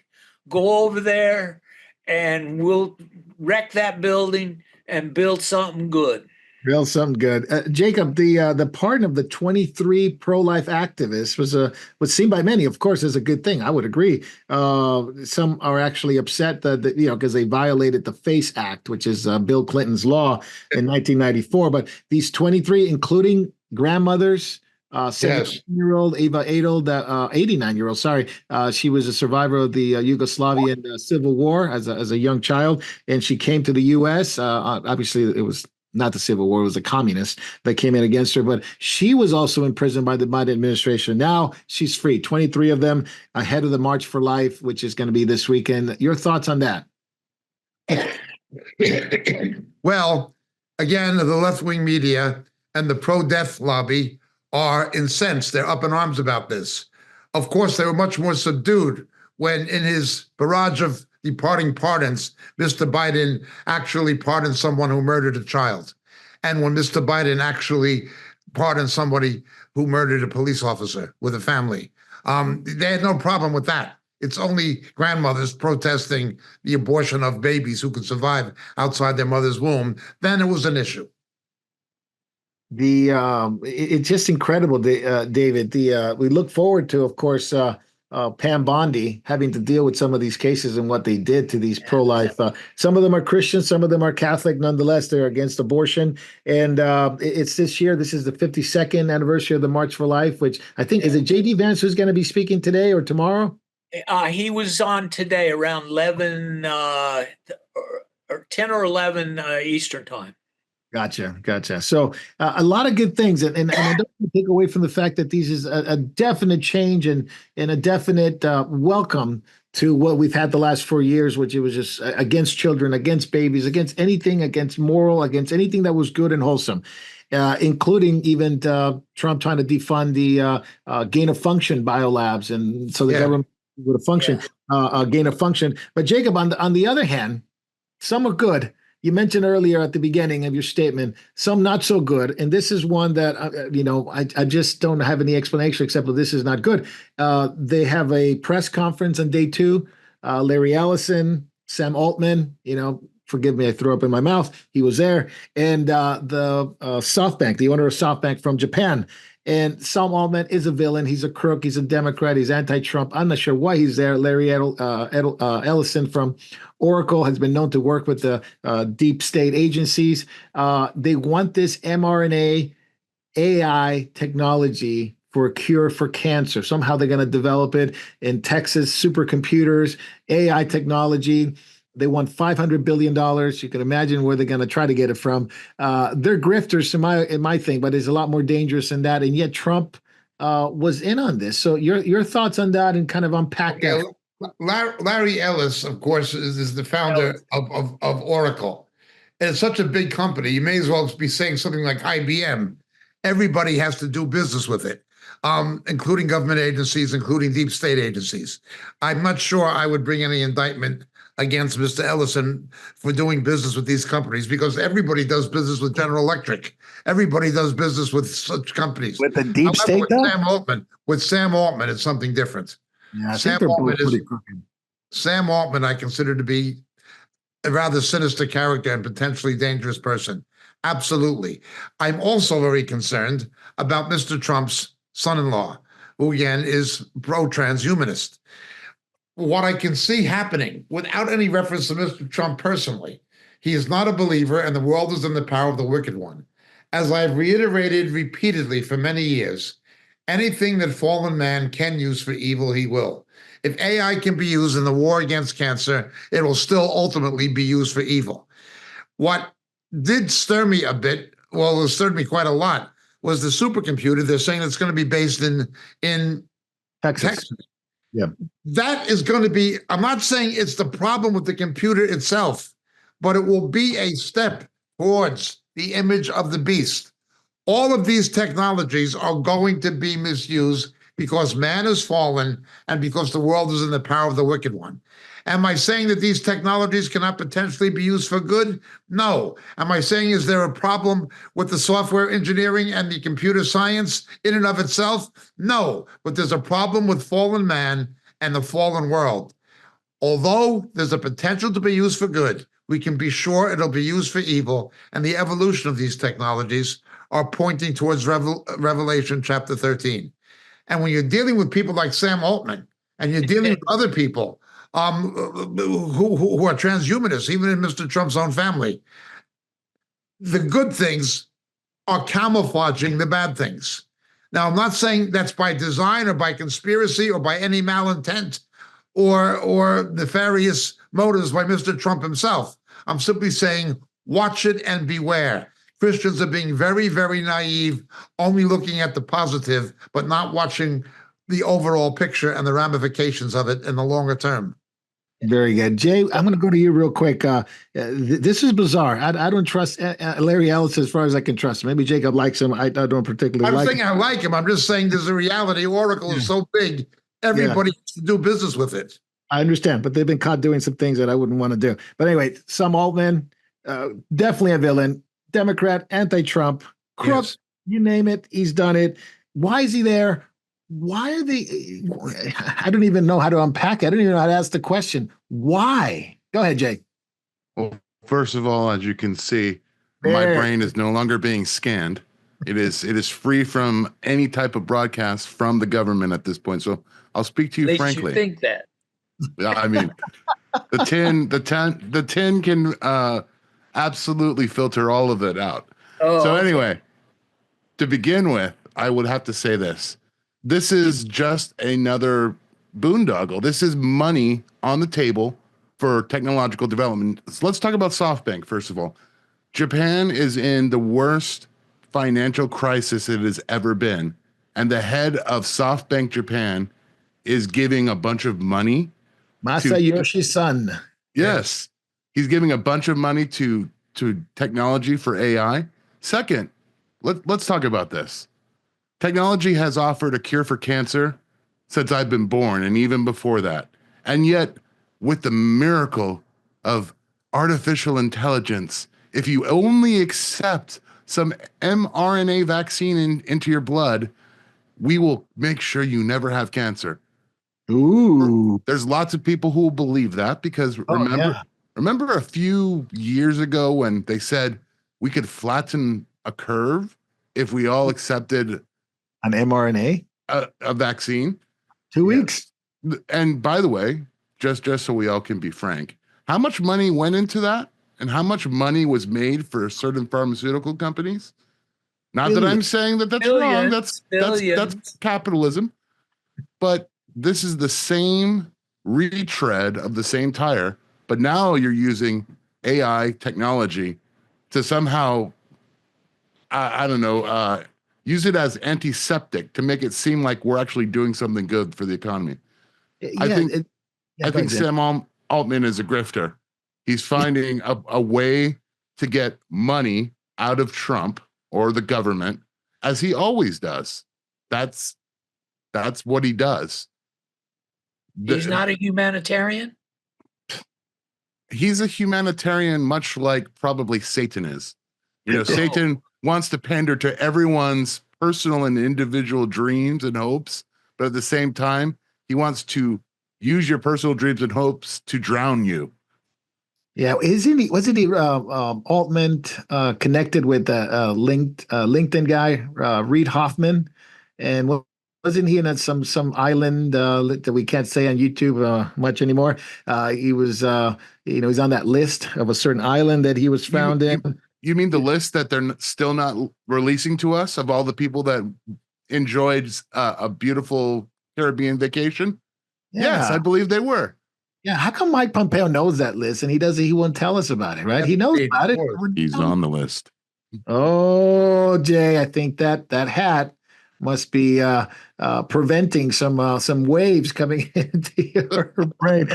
Go over there and we'll wreck that building and build something good. Real something good. Jacob, the pardon of the 23 pro-life activists was seen by many, of course, as a good thing. I would agree. Some are actually upset that because they violated the FACE Act, which is Bill Clinton's law in 1994. But these 23, including grandmothers, 17-year-old Eva Adel, 89-year-old, sorry, she was a survivor of the Yugoslavian Civil War as a young child, and she came to the U.S. Obviously, it was not the Civil War, it was a communist that came in against her, but she was also imprisoned by the Biden administration. Now she's free, 23 of them ahead of the March for Life, which is going to be this weekend. Your thoughts on that? Well, again, the left-wing media and the pro-death lobby are incensed. They're up in arms about this. Of course, they were much more subdued when in his barrage of departing pardons, Mr. Biden actually pardoned someone who murdered a child. And when Mr. Biden actually pardoned somebody who murdered a police officer with a family, they had no problem with that. It's only grandmothers protesting the abortion of babies who could survive outside their mother's womb. Then it was an issue. It's just incredible, David. We look forward to, of course, Pam Bondi having to deal with some of these cases and what they did to these pro-life. Some of them are Christian, some of them are Catholic. Nonetheless, they're against abortion. And it's this year. This is the 52nd anniversary of the March for Life, which I think, is it J.D. Vance who's going to be speaking today or tomorrow? He was on today around 11 or 10 or 11 Eastern time. Gotcha. So a lot of good things, and I don't want to take away from the fact that these is a definite change and a definite welcome to what we've had the last 4 years, which it was just against children, against babies, against anything, against moral, against anything that was good and wholesome, including even Trump trying to defund the gain of function biolabs, and so the government would function, gain of function. But Jacob, on the other hand, some are good. You mentioned earlier at the beginning of your statement, some not so good. And this is one that, I just don't have any explanation except that this is not good. They have a press conference on day 2. Larry Ellison, Sam Altman, forgive me, I threw up in my mouth. He was there. And the SoftBank, the owner of SoftBank from Japan. And Sam Altman is a villain. He's a crook. He's a Democrat. He's anti-Trump. I'm not sure why he's there. Larry Ellison from Oracle has been known to work with the deep state agencies. They want this mRNA AI technology for a cure for cancer. Somehow they're going to develop it in Texas, supercomputers, AI technology. They want $500 billion. You can imagine where they're going to try to get it from. They're grifters in my thing, but it's a lot more dangerous than that. And yet Trump was in on this. So your thoughts on that and kind of unpack that. Larry Ellis, of course, is the founder of Oracle. And it's such a big company. You may as well be saying something like IBM. Everybody has to do business with it, including government agencies, including deep state agencies. I'm not sure I would bring any indictment against Mr. Ellison for doing business with these companies, because everybody does business with General Electric. Everybody does business with such companies. With the deep state, with Sam Altman, it's something different. Yeah, Sam Altman, I consider to be a rather sinister character and potentially dangerous person. Absolutely. I'm also very concerned about Mr. Trump's son-in-law, who again is pro-transhumanist. What I can see happening, without any reference to Mr. Trump personally, he is not a believer and the world is in the power of the wicked one. As I've reiterated repeatedly for many years, anything that fallen man can use for evil, he will. If AI can be used in the war against cancer, it will still ultimately be used for evil. What did stir me a bit, well, it stirred me quite a lot, was the supercomputer. They're saying it's going to be based in Texas. Texas. Yeah. That is going to be, I'm not saying it's the problem with the computer itself, but it will be a step towards the image of the beast. All of these technologies are going to be misused because man has fallen and because the world is in the power of the wicked one. Am I saying that these technologies cannot potentially be used for good? No. Am I saying is there a problem with the software engineering and the computer science in and of itself? No. But there's a problem with fallen man and the fallen world. Although there's a potential to be used for good, we can be sure it'll be used for evil, and the evolution of these technologies are pointing towards Revelation chapter 13. And when you're dealing with people like Sam Altman, and you're dealing with other people who are transhumanists, even in Mr. Trump's own family, the good things are camouflaging the bad things. Now, I'm not saying that's by design or by conspiracy or by any malintent or nefarious motives by Mr. Trump himself. I'm simply saying, watch it and beware. Christians are being very, very naive, only looking at the positive, but not watching the overall picture and the ramifications of it in the longer term. Very good. Jay, I'm going to go to you real quick. This is bizarre. I don't trust Larry Ellis as far as I can trust him. Maybe Jacob likes him. I don't particularly I'm like saying him. I like him. I'm just saying there's a reality. Oracle is so big, everybody has to do business with it. I understand, but they've been caught doing some things that I wouldn't want to do. But anyway, Sam Altman, definitely a villain, Democrat, anti-Trump, crook, Yes. you name it, he's done it. Why is he there? Why are they? I don't even know how to unpack it. I don't even know how to ask the question. Why? Go ahead, Jay. Well, first of all, as you can see, my There. brain is no longer being scanned. It is free from any type of broadcast from the government at this point. So I'll speak to At you least frankly. you think that. Yeah, I mean, the tin can absolutely filter all of it out. Oh, So okay. anyway, to begin with, I would have to say this. This is just another boondoggle. This is money on the table for technological development. So let's talk about SoftBank, first of all. Japan is in the worst financial crisis it has ever been. And the head of SoftBank Japan is giving a bunch of money. Masayoshi Son. Yes. He's giving a bunch of money to technology for AI. Second, let's talk about this. Technology has offered a cure for cancer since I've been born and even before that. And yet, with the miracle of artificial intelligence, if you only accept some mRNA vaccine into your blood, we will make sure you never have cancer. Ooh. There's lots of people who will believe that because yeah. remember a few years ago when they said we could flatten a curve if we all accepted An mRNA? a vaccine? 2 weeks. And by the way, just so we all can be frank, how much money went into that and how much money was made for certain pharmaceutical companies? Not that I'm saying that that's wrong. That's capitalism. But this is the same retread of the same tire, but now you're using AI technology to somehow, I don't know, use it as antiseptic to make it seem like we're actually doing something good for the economy. I think Sam Altman is a grifter. He's finding a way to get money out of Trump or the government, as he always does. That's what he does. He's not a humanitarian? He's a humanitarian, much like probably Satan is. You know, Satan wants to pander to everyone's personal and individual dreams and hopes, but at the same time, he wants to use your personal dreams and hopes to drown you. Yeah, wasn't he Altman connected with LinkedIn guy, Reid Hoffman? And wasn't he in some island that we can't say on YouTube much anymore? He was, he's on that list of a certain island that he was found in. You mean the list that they're still not releasing to us of all the people that enjoyed a beautiful Caribbean vacation? Yeah. Yes, I believe they were. Yeah, how come Mike Pompeo knows that list and he won't tell us about it, right? He knows Of about it. course. He's on the list. Oh, Jay, I think that hat must be preventing some waves coming into your brain.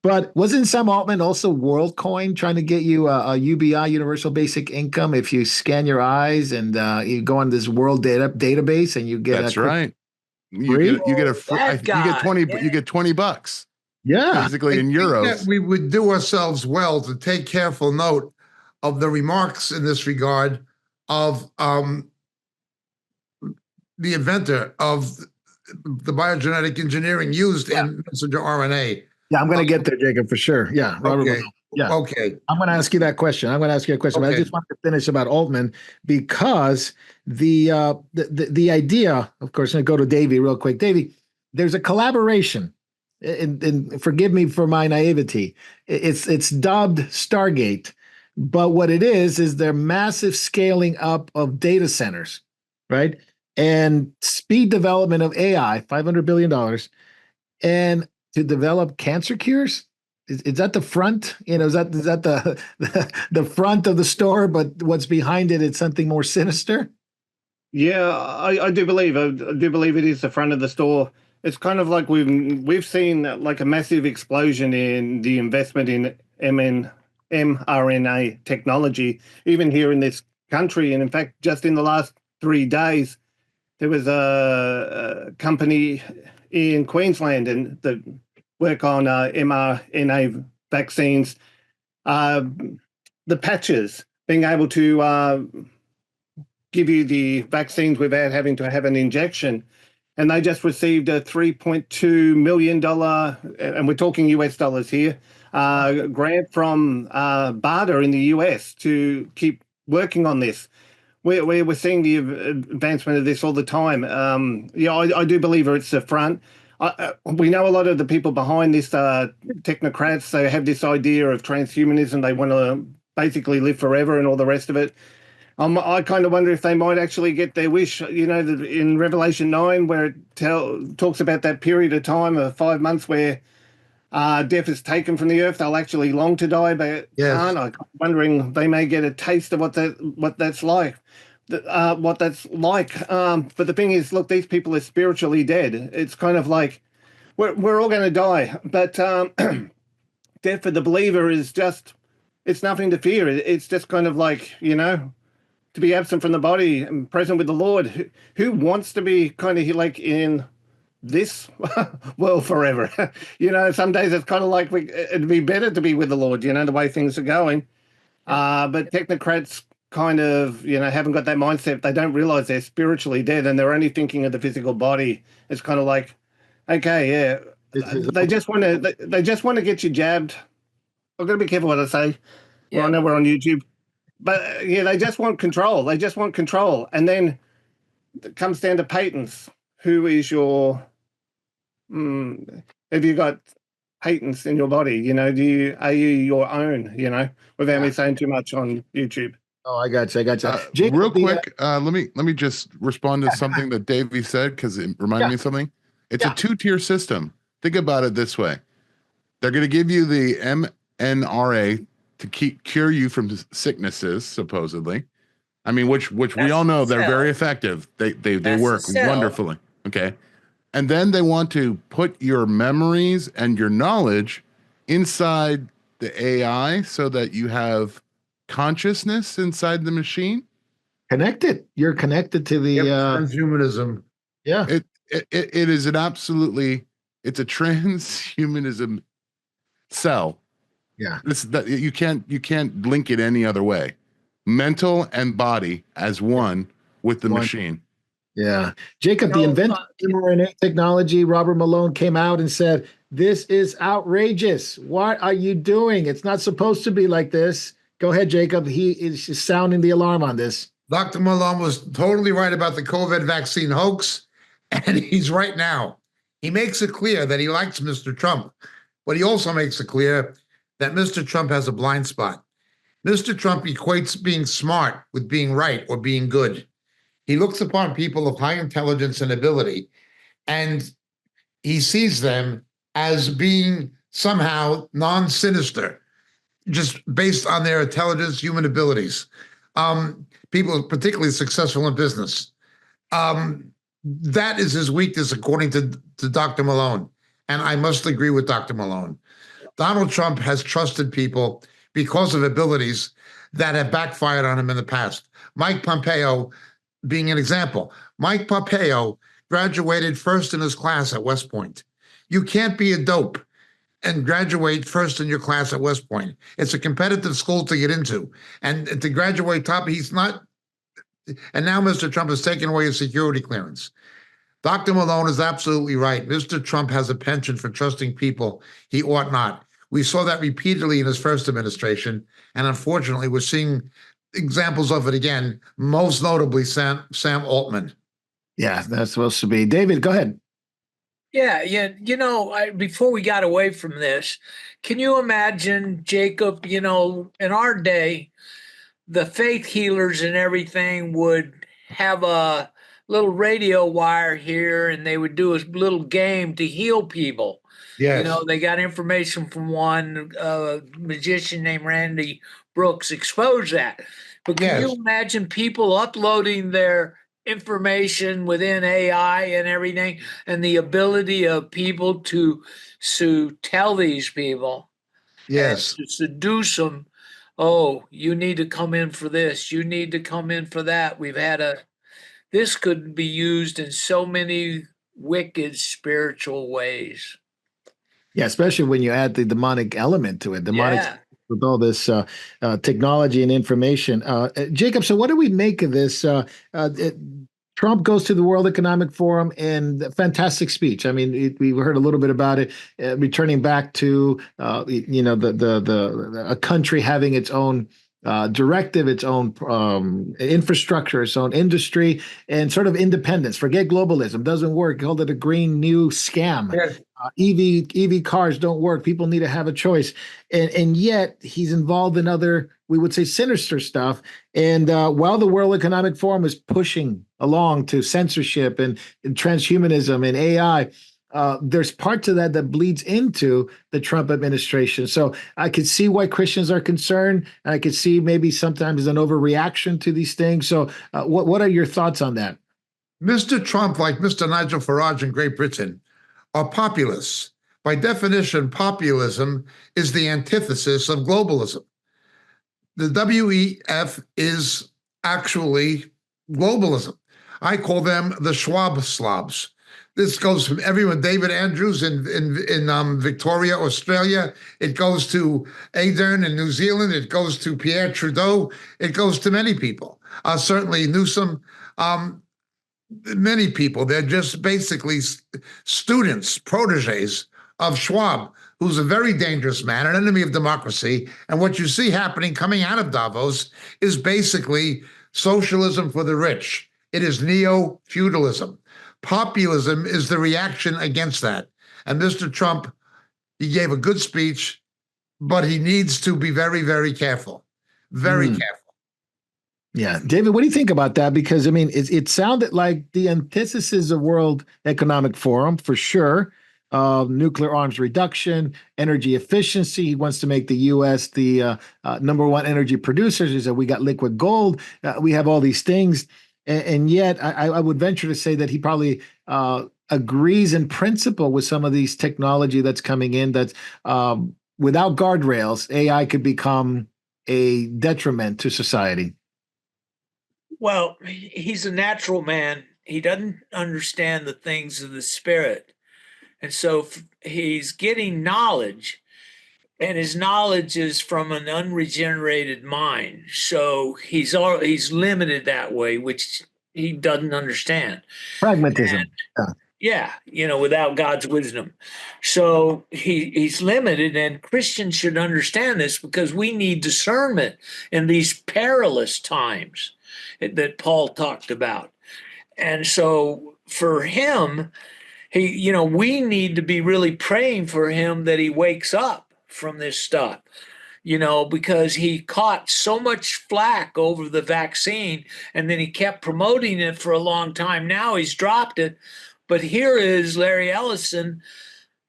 But wasn't Sam Altman also WorldCoin trying to get you a UBI, Universal Basic Income, if you scan your eyes and you go on this world database and you get That's a right. free? You get a free, That you get guy, 20 yeah. you get $20 Yeah. basically in I think euros. that we would do ourselves well to take careful note of the remarks in this regard of the inventor of the biogenetic engineering used in messenger RNA. Yeah, I'm going to get there, Jacob, for sure. Yeah, Robert. Okay. Malone. Yeah. Okay. I'm going to ask you that question. I'm going to ask you a question, but I Okay. just wanted to finish about Altman because the idea, of course, I'm going to go to Davey real quick. Davey, there's a collaboration, and forgive me for my naivety. It's dubbed Stargate, but what it is they're massive scaling up of data centers, right? And speed development of AI, $500 billion, and to develop cancer cures. Is that the front? Is that the front of the store? But what's behind it? It's something more sinister. Yeah, I do believe. I do believe it is the front of the store. It's kind of like we've seen like a massive explosion in the investment in mRNA technology, even here in this country. And in fact, just in the last 3 days, there was a company in Queensland and that work on mRNA vaccines, the patches, being able to give you the vaccines without having to have an injection. And they just received a $3.2 million, and we're talking US dollars here, grant from BARDA in the US to keep working on this. We're seeing the advancement of this all the time. I do believe it's the front. We know a lot of the people behind this technocrats. They have this idea of transhumanism. They want to basically live forever and all the rest of it. I kind of wonder if they might actually get their wish. In Revelation 9, where it talks about that period of time of 5 months where death is taken from the earth, they'll actually long to die, but can't. I'm wondering they may get a taste of what that's like. But the thing is, look, these people are spiritually dead. It's kind of like we're all going to die, but death for the believer is it's nothing to fear. It's just kind of like, to be absent from the body and present with the Lord. Who wants to be kind of like in this world forever? Some days it's kind of like it'd be better to be with the Lord, the way things are going. But technocrats kind of, haven't got that mindset. They don't realize they're spiritually dead and they're only thinking of the physical body. It's kind of like, okay, yeah, they just want to get you jabbed. I've got to be careful what I say. Yeah. Well, I know we're on YouTube. But they just want control. They just want control. And then it comes down to patents. Who is your have you got patents in your body? Are you your own, without me saying too much on YouTube? Oh, I got you. Jacob, real quick, let me just respond to something that Davey said, because it reminded me of something. It's a two-tier system. Think about it this way. They're going to give you the mNRA to cure you from sicknesses, supposedly. I mean, which we all know they're very effective. They work wonderfully. Okay. And then they want to put your memories and your knowledge inside the AI so that you have consciousness inside the machine. Connected. You're connected to the transhumanism. Yeah. It is it's a transhumanism cell. Yeah. You can't link it any other way. Mental and body as one with the machine. Yeah. Jacob, the inventor of mRNA technology, Robert Malone, came out and said, "This is outrageous. What are you doing? It's not supposed to be like this." Go ahead, Jacob. He is sounding the alarm on this. Dr. Malone was totally right about the COVID vaccine hoax, and he's right now. He makes it clear that he likes Mr. Trump, but he also makes it clear that Mr. Trump has a blind spot. Mr. Trump equates being smart with being right or being good. He looks upon people of high intelligence and ability, and he sees them as being somehow non-sinister, just based on their intelligence, human abilities. People particularly successful in business. That is his weakness, according to Dr. Malone. And I must agree with Dr. Malone. Donald Trump has trusted people because of abilities that have backfired on him in the past. Mike Pompeo being an example. Mike Pompeo graduated first in his class at West Point. You can't be a dope and graduate first in your class at West Point. It's a competitive school to get into. And to graduate top, he's not. And now Mr. Trump has taken away his security clearance. Dr. Malone is absolutely right. Mr. Trump has a penchant for trusting people he ought not. We saw that repeatedly in his first administration. And unfortunately, we're seeing examples of it again, most notably Sam Altman. Yeah, that's supposed to be. David, go ahead. Yeah. Before we got away from this, can you imagine, Jacob, in our day, the faith healers and everything would have a little radio wire here and they would do a little game to heal people. Yes. They got information from one magician named Randy Brooks exposed that. But can you imagine people uploading their information within AI and everything, and the ability of people to tell these people, yes, to seduce them? Oh, you need to come in for this. You need to come in for that. This could be used in so many wicked spiritual ways. Yeah, especially when you add the demonic element to it. Demonic with all this technology and information. Jacob, so what do we make of this? Trump goes to the World Economic Forum and fantastic speech. I mean, we heard a little bit about it, returning back to a country having its own directive, its own infrastructure, its own industry, and sort of independence. Forget globalism; doesn't work. Called it a green new scam. yes. EV cars don't work. People need to have a choice, and yet he's involved in other, we would say, sinister stuff. And while the World Economic Forum is pushing along to censorship and transhumanism and AI, there's parts of that bleeds into the Trump administration. So I could see why Christians are concerned, and I could see maybe sometimes an overreaction to these things. So what are your thoughts on that? Mr. Trump, like Mr. Nigel Farage in Great Britain, are populists. By definition, populism is the antithesis of globalism. The WEF is actually globalism. I call them the Schwab slobs. This goes from everyone, David Andrews in Victoria, Australia. It goes to Ardern in New Zealand. It goes to Pierre Trudeau. It goes to many people. Certainly Newsom. Many people. They're just basically students, proteges of Schwab, who's a very dangerous man, an enemy of democracy. And what you see happening coming out of Davos is basically socialism for the rich. It is neo-feudalism. Populism is the reaction against that. And Mr. Trump, he gave a good speech, but he needs to be very, very careful. Very careful. Yeah. David, what do you think about that? Because, I mean, it sounded like the antithesis of World Economic Forum, for sure. Nuclear arms reduction, energy efficiency. He wants to make the U.S. the number one energy producers. He said, we got liquid gold. We have all these things. And yet I would venture to say that he probably agrees in principle with some of these technology that's coming in, that's without guardrails, AI could become a detriment to society. Well, he's a natural man. He doesn't understand the things of the spirit. And so he's getting knowledge, and his knowledge is from an unregenerated mind. So he's limited that way, which he doesn't understand. Pragmatism. Yeah, without God's wisdom. So he's limited, and Christians should understand this, because we need discernment in these perilous times that Paul talked about. And so for him, we need to be really praying for him that he wakes up from this stuff, because he caught so much flack over the vaccine, and then he kept promoting it for a long time. Now he's dropped it. But here is Larry Ellison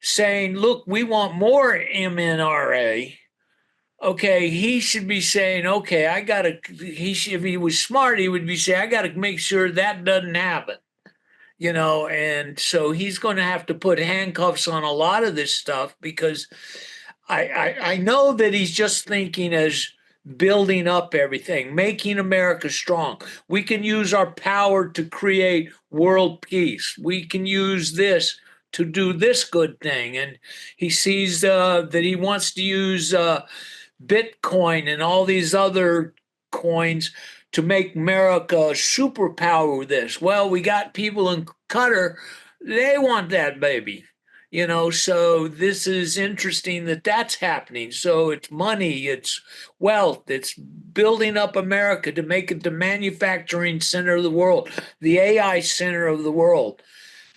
saying, look, we want more MNRA. Okay, he should be saying, okay, if he was smart, he would be saying, I got to make sure that doesn't happen. And so he's going to have to put handcuffs on a lot of this stuff, because I know that he's just thinking as building up everything, making America strong. We can use our power to create world peace. We can use this to do this good thing. And he sees that he wants to use Bitcoin and all these other coins to make America a superpower with this. Well, we got people in Qatar, they want that baby. So this is interesting that that's happening. So it's money, it's wealth, it's building up America to make it the manufacturing center of the world, the AI center of the world.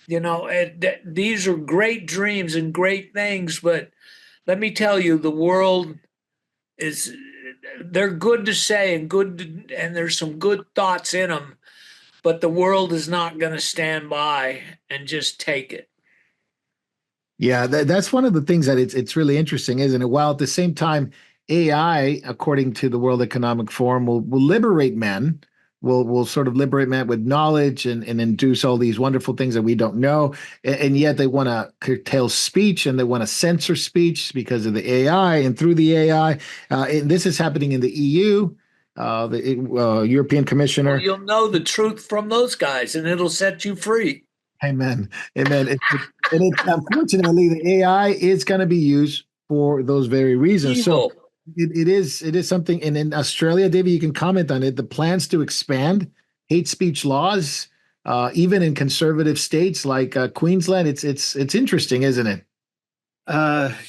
These are great dreams and great things, but let me tell you, the world they're good to say and there's some good thoughts in them, but the world is not going to stand by and just take it. Yeah, that's one of the things that it's really interesting, isn't it? While at the same time, AI, according to the World Economic Forum, will liberate men, will sort of liberate men with knowledge and induce all these wonderful things that we don't know. And yet they want to curtail speech and they want to censor speech because of the AI and through the AI. And this is happening in the EU. The European Commissioner. Well, you'll know the truth from those guys, and it'll set you free. Amen. Amen. Unfortunately, the AI is going to be used for those very reasons. Evil. So it is something. And in Australia, David, you can comment on it. The plans to expand hate speech laws, even in conservative states like Queensland. It's interesting, isn't it?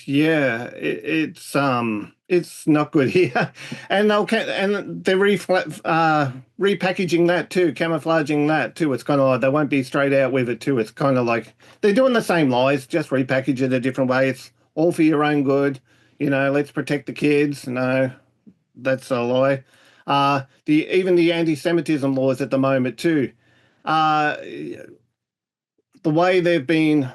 Yeah, it's not good here, and they're repackaging that too, camouflaging that too. It's kind of like they won't be straight out with it too. It's kind of like they're doing the same lies, just repackage it a different way. It's all for your own good, Let's protect the kids. No, that's a lie. Even the anti-Semitism laws at the moment too. The way they've been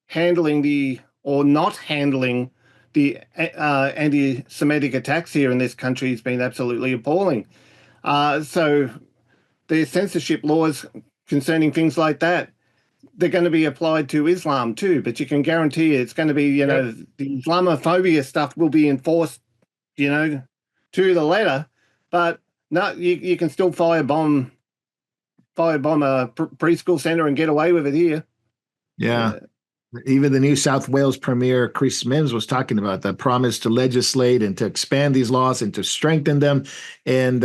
handling or not handling the anti-Semitic attacks here in this country has been absolutely appalling. So the censorship laws concerning things like that, they're going to be applied to Islam too, but you can guarantee it's going to be, the Islamophobia stuff will be enforced, to the letter, but no, you can still firebomb a preschool center and get away with it here. Yeah. Even the New South Wales Premier, Chris Minns, was talking about that promise to legislate and to expand these laws and to strengthen them. And,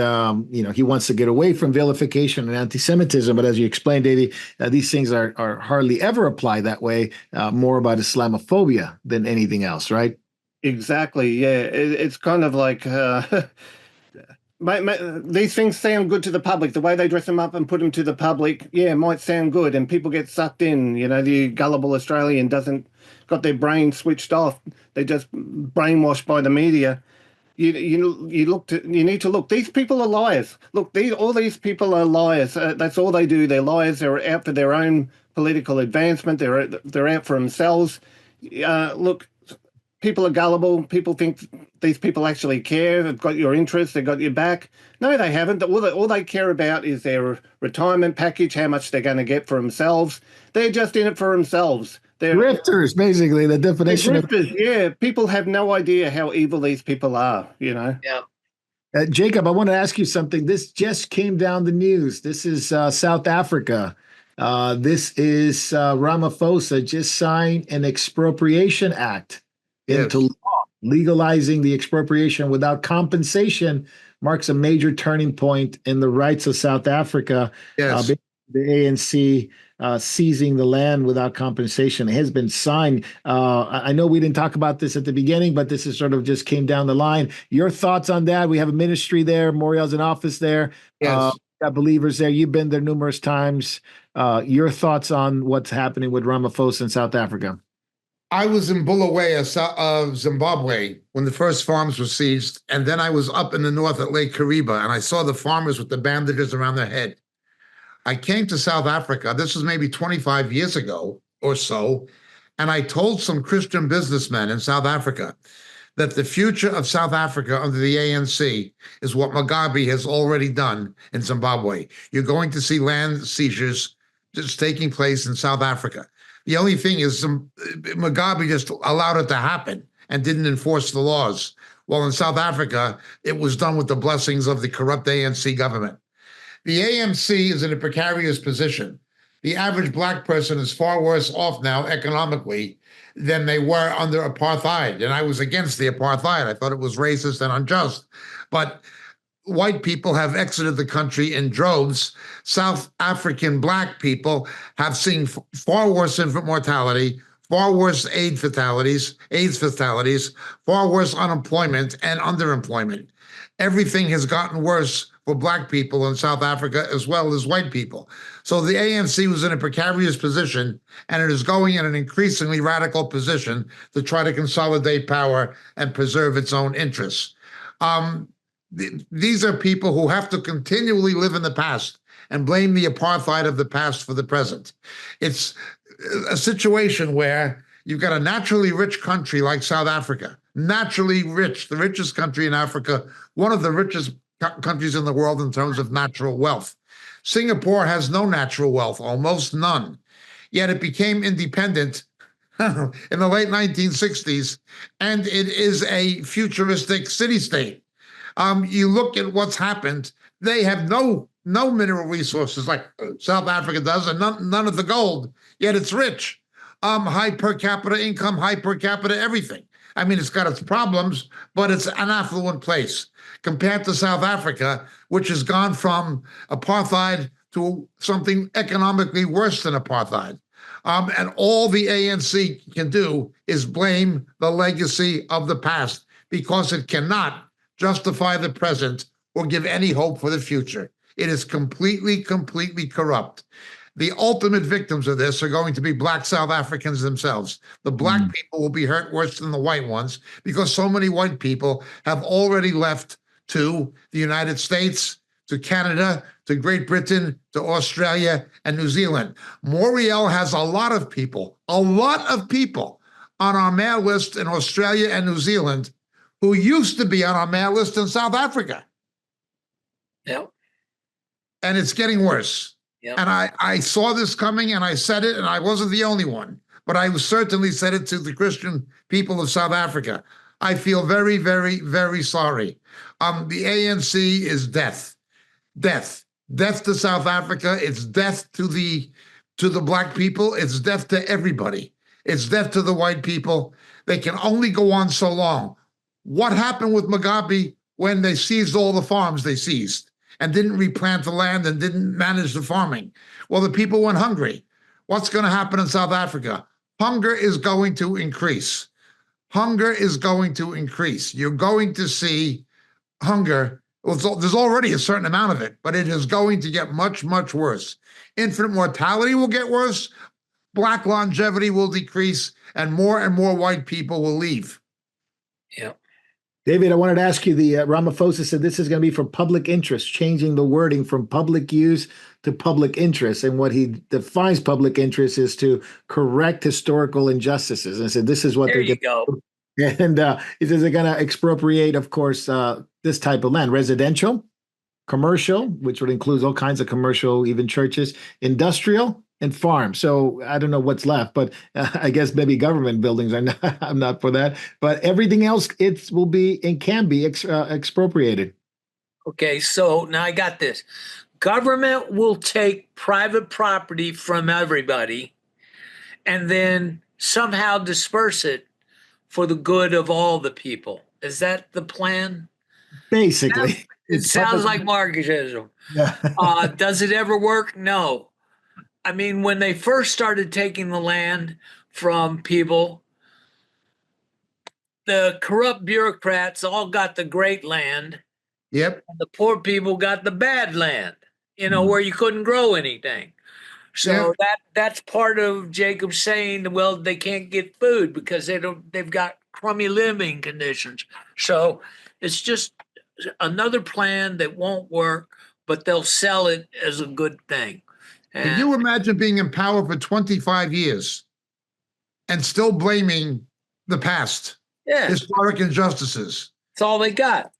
he wants to get away from vilification and anti-Semitism. But as you explained, Davey, these things are hardly ever applied that way, more about Islamophobia than anything else, right? Exactly. Yeah. It's kind of like these things sound good to the public. The way they dress them up and put them to the public, might sound good, and people get sucked in. The gullible Australian doesn't got their brain switched off. They're just brainwashed by the media. You need to look. These people are liars. Look, all these people are liars. That's all they do. They're liars. They're out for their own political advancement. They're out for themselves. Look. People are gullible. People think these people actually care. They've got your interest. They've got your back. No, they haven't. All they care about is their retirement package, how much they're going to get for themselves. They're just in it for themselves. They're grifters, basically, the definition of grifters. Yeah, people have no idea how evil these people are, Yeah. Jacob, I want to ask you something. This just came down the news. This is South Africa. This is Ramaphosa just signed an expropriation act into law. Legalizing the expropriation without compensation marks a major turning point in the rights of South Africa. Yes. The ANC seizing the land without compensation has been signed. I know we didn't talk about this at the beginning, but this is sort of just came down the line. Your thoughts on that? We have a ministry there. Moriel's in office there. Yes. Got believers there. You've been there numerous times. Your thoughts on what's happening with Ramaphosa in South Africa? I was in Bulawayo of Zimbabwe when the first farms were seized, and then I was up in the north at Lake Kariba, and I saw the farmers with the bandages around their head. I came to South Africa. This was maybe 25 years ago or so, And I told some Christian businessmen in South Africa that the future of South Africa under the ANC is what Mugabe has already done in Zimbabwe. You're going to see land seizures just taking place in South Africa. The only thing is Mugabe just allowed it to happen and didn't enforce the laws. Well, in South Africa, it was done with the blessings of the corrupt ANC government. The ANC is in a precarious position. The average black person is far worse off now economically than they were under apartheid. And I was against the apartheid. I thought it was racist and unjust. But white people have exited the country in droves. South African black people have seen far worse infant mortality, far worse AIDS fatalities, far worse unemployment and underemployment. Everything has gotten worse for black people in South Africa as well as white people. So the ANC was in a precarious position, and it is going in an increasingly radical position to try to consolidate power and preserve its own interests. These are people who have to continually live in the past and blame the apartheid of the past for the present. It's a situation where you've got a naturally rich country like South Africa, naturally rich, the richest country in Africa, one of the richest countries in the world in terms of natural wealth. Singapore has no natural wealth, almost none. Yet it became independent in the late 1960s, and it is a futuristic city-state. You look at what's happened, they have no mineral resources like South Africa does, and none of the gold, yet it's rich. High per capita income, high per capita everything. I mean, it's got its problems, but it's an affluent place compared to South Africa, which has gone from apartheid to something economically worse than apartheid. And all the ANC can do is blame the legacy of the past because it cannot justify the present or give any hope for the future. It is completely corrupt. The ultimate victims of this are going to be black South Africans themselves. The black people will be hurt worse than the white ones because so many white people have already left to the United States, to Canada, to Great Britain, to Australia, and New Zealand. Moriel has a lot of people on our mail list in Australia and New Zealand who used to be on our mail list in South Africa. Yeah. And it's getting worse. Yeah. And I saw this coming and I said it, and I wasn't the only one, but I certainly said it to the Christian people of South Africa. I feel very, very, very sorry. The ANC is death to South Africa. It's death to the black people. It's death to everybody. It's death to the white people. They can only go on so long. What happened with Mugabe when they seized all the farms they seized and didn't replant the land and didn't manage the farming? Well, the people went hungry. What's going to happen in South Africa? Hunger is going to increase. Hunger is going to increase. You're going to see hunger. Well, there's already a certain amount of it, but it is going to get much, much worse. Infant mortality will get worse. Black longevity will decrease, and more white people will leave. Yeah. David, I wanted to ask you, the Ramaphosa said this is going to be for public interest, changing the wording from public use to public interest. And what he defines public interest is to correct historical injustices. And I said, this is what There they're you go. And he says they're going to expropriate, of course, this type of land, residential, commercial, which would include all kinds of commercial, even churches, industrial, and farm. So I don't know what's left, but I guess maybe government buildings are not. I'm not for that. But everything else, it will be and can be expropriated. Okay, so now I got this. Government will take private property from everybody and then somehow disperse it for the good of all the people. Is that the plan? Basically. It sounds like Marxism. Yeah. Does it ever work? No. I mean, when they first started taking the land from people, the corrupt bureaucrats all got the great land. Yep. And the poor people got the bad land, where you couldn't grow anything. So that's part of Jacob saying, well, they can't get food because they've got crummy living conditions. So it's just another plan that won't work, but they'll sell it as a good thing. Can you imagine being in power for 25 years and still blaming the past, Yeah, historic injustices. that's all they got.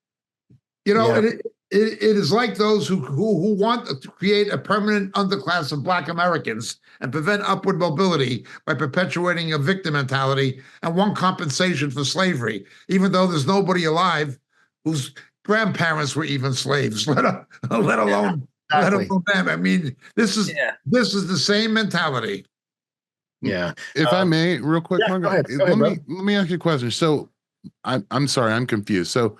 You know, Yeah. it is like those who want to create a permanent underclass of Black Americans and prevent upward mobility by perpetuating a victim mentality and want compensation for slavery, even though there's nobody alive whose grandparents were even slaves, let alone them. I mean, this is the same mentality. Yeah. If I may, real quick, yeah, Margaret, go ahead, let me ask you a question. So I'm sorry, I'm confused. So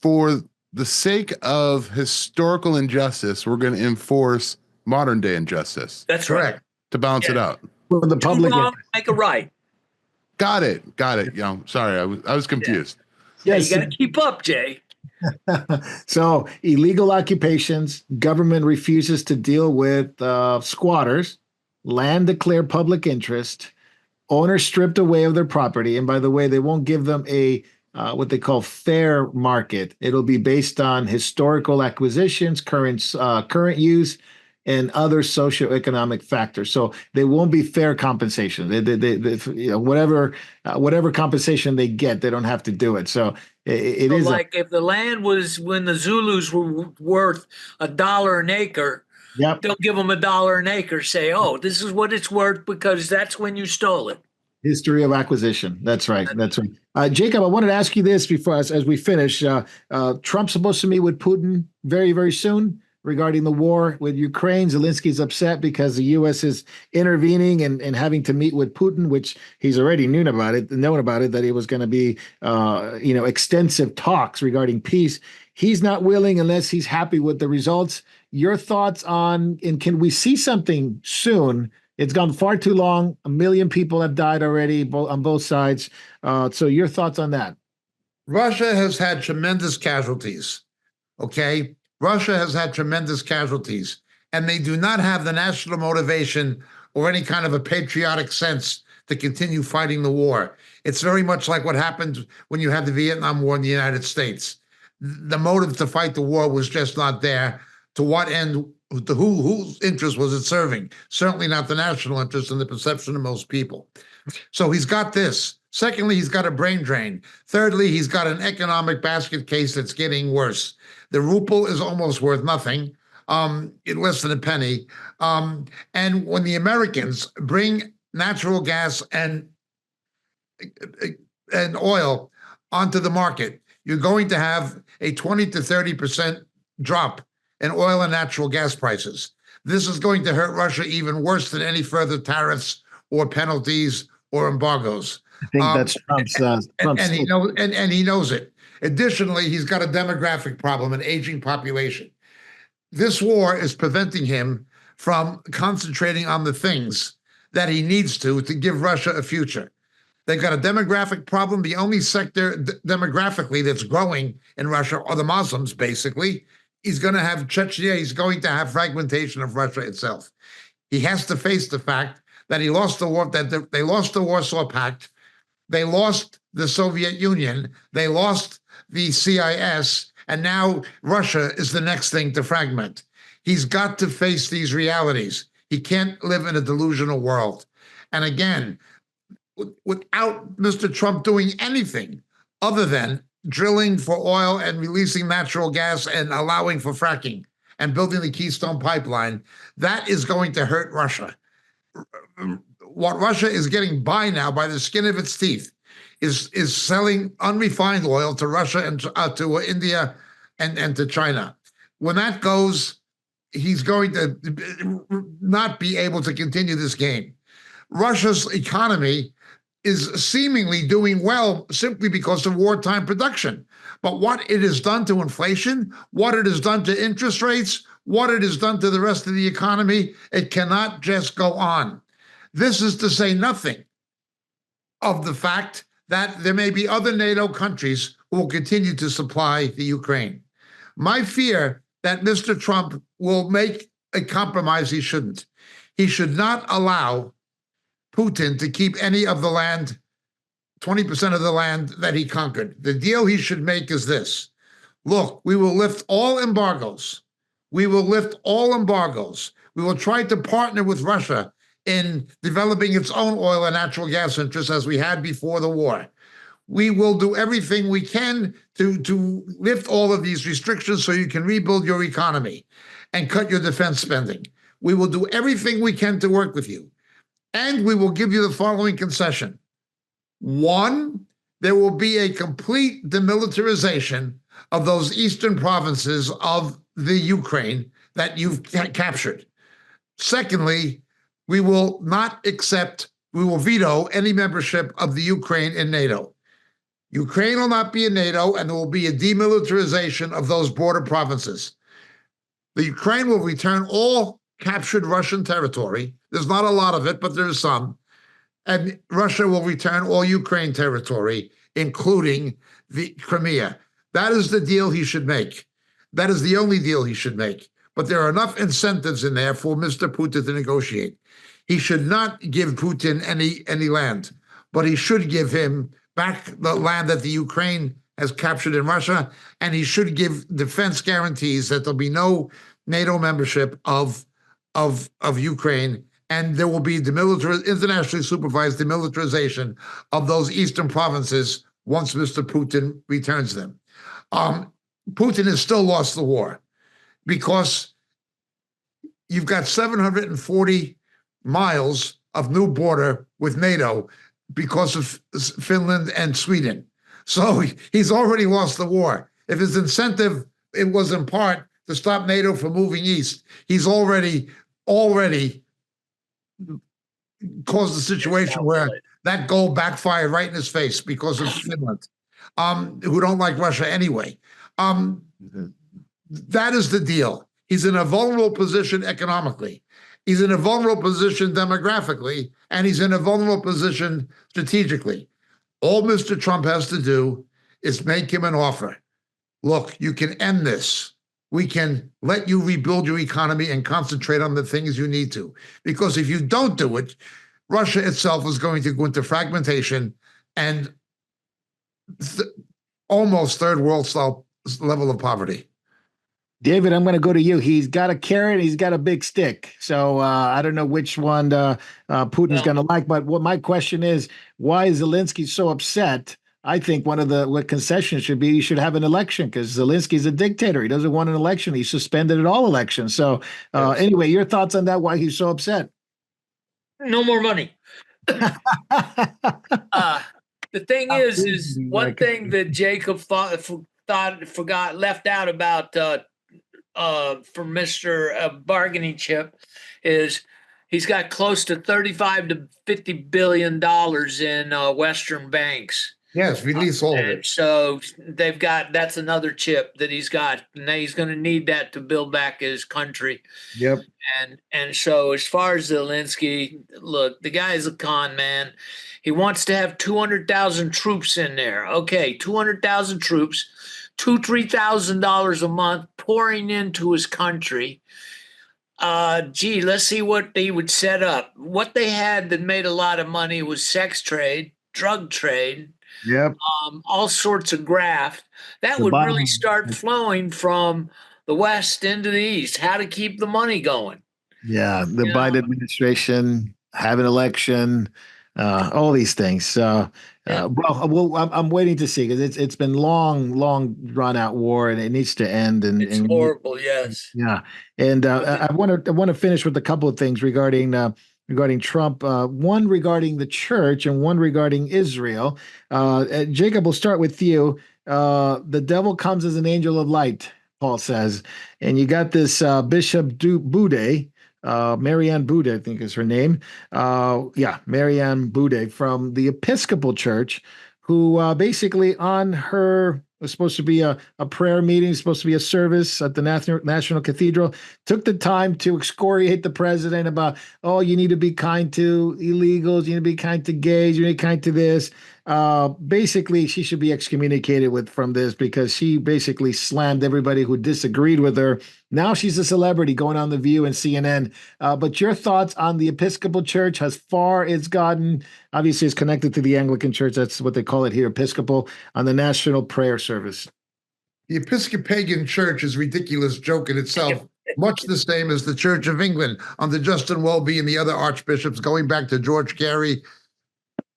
for the sake of historical injustice, we're going to enforce modern day injustice. That's Correct. right. To balance it out. For the Too public. wrong, make it right. Got it. Yeah, sorry, I was confused. Yeah, Yes. you got to keep up, Jay. So illegal occupations, government refuses to deal with squatters, land declared public interest, owners stripped away of their property. And by the way, they won't give them a what they call fair market. It'll be based on historical acquisitions, current use, and other socioeconomic factors. So they won't be fair compensation. Whatever compensation they get, they don't have to do it. So it So is like if the land was when the Zulus were worth $1 an acre, yep. they'll give them $1 an acre. Say, oh, this is what it's worth because that's when you stole it. History of acquisition. That's right. That's right. Jacob, I wanted to ask you this before as we finish. Trump's supposed to meet with Putin very, very soon regarding the war with Ukraine. Zelensky's upset because the U.S. is intervening and having to meet with Putin, which he's already known about it, that it was going to be, extensive talks regarding peace. He's not willing unless he's happy with the results. Your thoughts on, and can we see something soon? It's gone far too long. 1 million people have died already on both sides. So your thoughts on that? Russia has had tremendous casualties. Okay? Russia has had tremendous casualties, and they do not have the national motivation or any kind of a patriotic sense to continue fighting the war. It's very much like what happened when you had the Vietnam War in the United States. The motive to fight the war was just not there. To what end? To whose interest was it serving? Certainly not the national interest in the perception of most people. So he's got this. Secondly, he's got a brain drain. Thirdly, he's got an economic basket case that's getting worse. The ruble is almost worth nothing, less than a penny. And when the Americans bring natural gas and oil onto the market, you're going to have a 20 to 30% drop in oil and natural gas prices. This is going to hurt Russia even worse than any further tariffs or penalties or embargoes. I think that's Trump's. And he knows it. Additionally, he's got a demographic problem, an aging population. This war is preventing him from concentrating on the things that he needs to give Russia a future. They've got a demographic problem. The only sector demographically that's growing in Russia are the Muslims, basically. He's going to have Chechnya. He's going to have fragmentation of Russia itself. He has to face the fact that he lost the war, that they lost the Warsaw Pact. They lost the Soviet Union. They lost the CIS. And now Russia is the next thing to fragment. He's got to face these realities. He can't live in a delusional world. And again, without Mr. Trump doing anything other than drilling for oil and releasing natural gas and allowing for fracking and building the Keystone Pipeline, that is going to hurt Russia. What Russia is getting by now by the skin of its teeth is selling unrefined oil to Russia and to India and to China. When that goes, he's going to not be able to continue this game. Russia's economy is seemingly doing well simply because of wartime production. But what it has done to inflation, what it has done to interest rates, what it has done to the rest of the economy, it cannot just go on. This is to say nothing of the fact that there may be other NATO countries who will continue to supply the Ukraine. My fear that Mr. Trump will make a compromise he shouldn't. He should not allow Putin to keep any of the land, 20% of the land that he conquered. The deal he should make is this. Look, we will lift all embargoes. We will lift all embargoes. We will try to partner with Russia in developing its own oil and natural gas interests as we had before the war. We will do everything we can to lift all of these restrictions so you can rebuild your economy and cut your defense spending. We will do everything we can to work with you. And we will give you the following concession. One, there will be a complete demilitarization of those eastern provinces of the Ukraine that you've captured. Secondly, we will veto any membership of the Ukraine in NATO. Ukraine will not be in NATO, and there will be a demilitarization of those border provinces. The Ukraine will return all captured Russian territory. There's not a lot of it, but there's some. And Russia will return all Ukraine territory, including the Crimea. That is the deal he should make. That is the only deal he should make. But there are enough incentives in there for Mr. Putin to negotiate. He should not give Putin any land, but he should give him back the land that the Ukraine has captured in Russia, and he should give defense guarantees that there'll be no NATO membership of Ukraine, and there will be internationally supervised demilitarization of those eastern provinces once Mr. Putin returns them. Putin has still lost the war because you've got 740 miles of new border with NATO because of Finland and Sweden. So he's already lost the war. If his incentive, it was in part to stop NATO from moving east, he's already caused a situation where that goal backfired right in his face because of Finland, who don't like Russia anyway. That is the deal. He's in a vulnerable position economically. He's in a vulnerable position demographically, and he's in a vulnerable position strategically. All Mr. Trump has to do is make him an offer. Look, you can end this. We can let you rebuild your economy and concentrate on the things you need to. Because if you don't do it, Russia itself is going to go into fragmentation and almost third world style level of poverty. David, I'm going to go to you. He's got a carrot. He's got a big stick. So I don't know which one Putin's going to like. But what my question is, why is Zelensky so upset? I think one of what concessions should be, you should have an election because Zelensky's a dictator. He doesn't want an election. He suspended at all elections. So anyway, your thoughts on that, why he's so upset? No more money. The thing is one thing that Jacob left out about from Mr. Bargaining Chip is he's got close to $35 to $50 billion in Western banks. Yes, release all of it. So that's another chip that he's got. Now he's going to need that to build back his country. Yep. And so as far as Zelensky, look, the guy is a con man. He wants to have 200,000 troops in there. Okay, 200,000 troops, $3,000 a month pouring into his country. Let's see what they would set up. What they had that made a lot of money was sex trade, drug trade. Yep. All sorts of graft. That would really start flowing from the West into the East. How to keep the money going. Yeah. The Biden administration, have an election, all these things. So, I'm waiting to see because it's been long drawn out war and it needs to end. And it's horrible. Yes. Yeah. And I want to finish with a couple of things regarding Trump, one regarding the church and one regarding Israel. Jacob, we'll start with you. The devil comes as an angel of light, Paul says. And you got this Bishop Boudet, Marianne Boudet, I think is her name. Marianne Boudet from the Episcopal Church, who basically on her it was supposed to be a prayer meeting, supposed to be a service at the National Cathedral, took the time to excoriate the president about, you need to be kind to illegals, you need to be kind to gays, you need to be kind to this. Basically, she should be excommunicated from this because she basically slammed everybody who disagreed with her. Now she's a celebrity going on The View and CNN. But your thoughts on the Episcopal Church, as far it's gotten, obviously it's connected to the Anglican Church, that's what they call it here, Episcopal, on the National Prayer Service. The Episcopalian Church is a ridiculous joke in itself. much the same as the Church of England under Justin Welby and the other archbishops, going back to George Carey,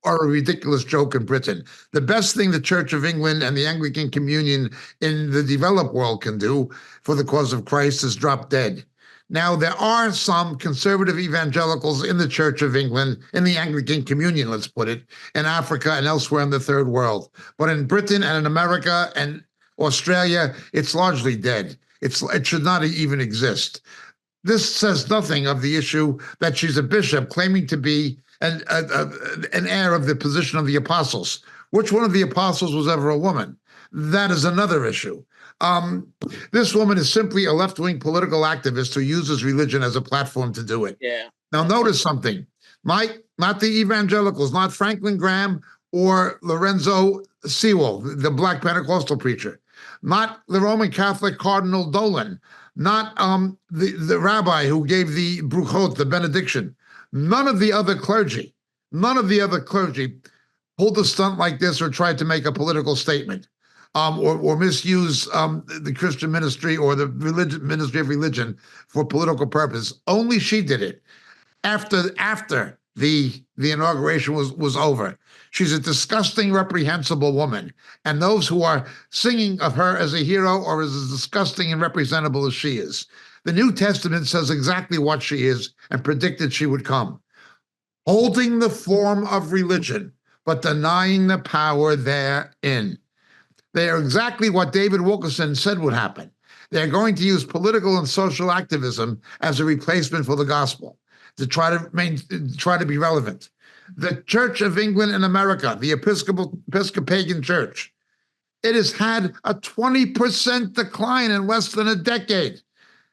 are a ridiculous joke in Britain. The best thing the Church of England and the Anglican Communion in the developed world can do for the cause of Christ is drop dead. Now, there are some conservative evangelicals in the Church of England, in the Anglican Communion, let's put it, in Africa and elsewhere in the third world. But in Britain and in America and Australia, it's largely dead. It should not even exist. This says nothing of the issue that she's a bishop claiming to be an heir of the position of the apostles. Which one of the apostles was ever a woman? That is another issue. This woman is simply a left-wing political activist who uses religion as a platform to do it. Yeah. Now, notice something. Not the evangelicals, not Franklin Graham or Lorenzo Sewell, the black Pentecostal preacher, not the Roman Catholic Cardinal Dolan, not the rabbi who gave the bruchot, the benediction. None of the other clergy pulled a stunt like this or tried to make a political statement, or misuse the Christian ministry or the ministry of religion for political purpose. Only she did it after the inauguration was over. She's a disgusting, reprehensible woman. And those who are singing of her as a hero or as disgusting and representable as she is. The New Testament says exactly what she is and predicted she would come. Holding the form of religion, but denying the power therein. They are exactly what David Wilkerson said would happen. They're going to use political and social activism as a replacement for the gospel to try to be relevant. The Church of England in America, the Episcopalian Church, it has had a 20% decline in less than a decade.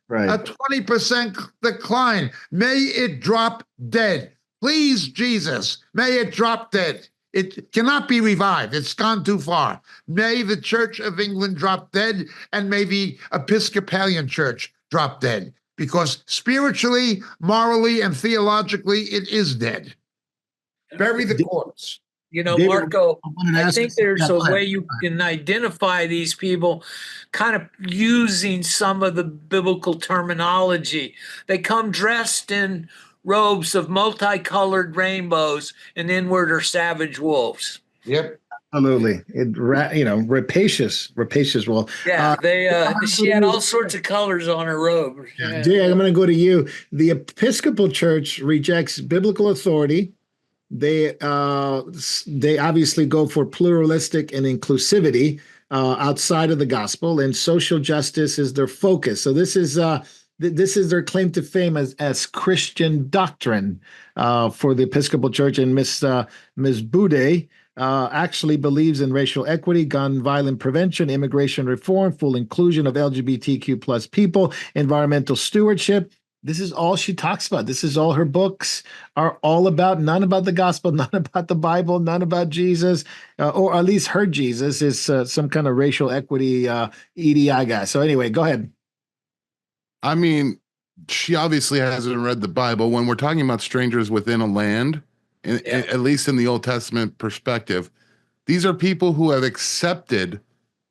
Right. A 20% decline. May it drop dead. Please, Jesus, may it drop dead. It cannot be revived. It's gone too far. May the Church of England drop dead, and may the Episcopalian Church drop dead, because spiritually, morally, and theologically, it is dead. Bury the corpse. You know, David, Marco, I think there's a way way you can identify these people kind of using some of the biblical terminology. They come dressed in robes of multicolored rainbows, and inward are savage wolves. Yep. Absolutely. Rapacious wolf. Yeah, she had all sorts of colors on her robe. Yeah. Jay, I'm going to go to you. The Episcopal Church rejects biblical authority. They obviously go for pluralistic and inclusivity outside of the gospel, and social justice is their focus. So this is their claim to fame as Christian doctrine for the Episcopal Church. And Ms. Boudet actually believes in racial equity, gun violence prevention, immigration reform, full inclusion of LGBTQ plus people, environmental stewardship. This is all she talks about. This is all her books are all about. None about the gospel, none about the Bible, none about Jesus, or at least her Jesus is some kind of racial equity EDI guy. So anyway, go ahead. I mean, she obviously hasn't read the Bible. When we're talking about strangers within a land, at least in the Old Testament perspective, these are people who have accepted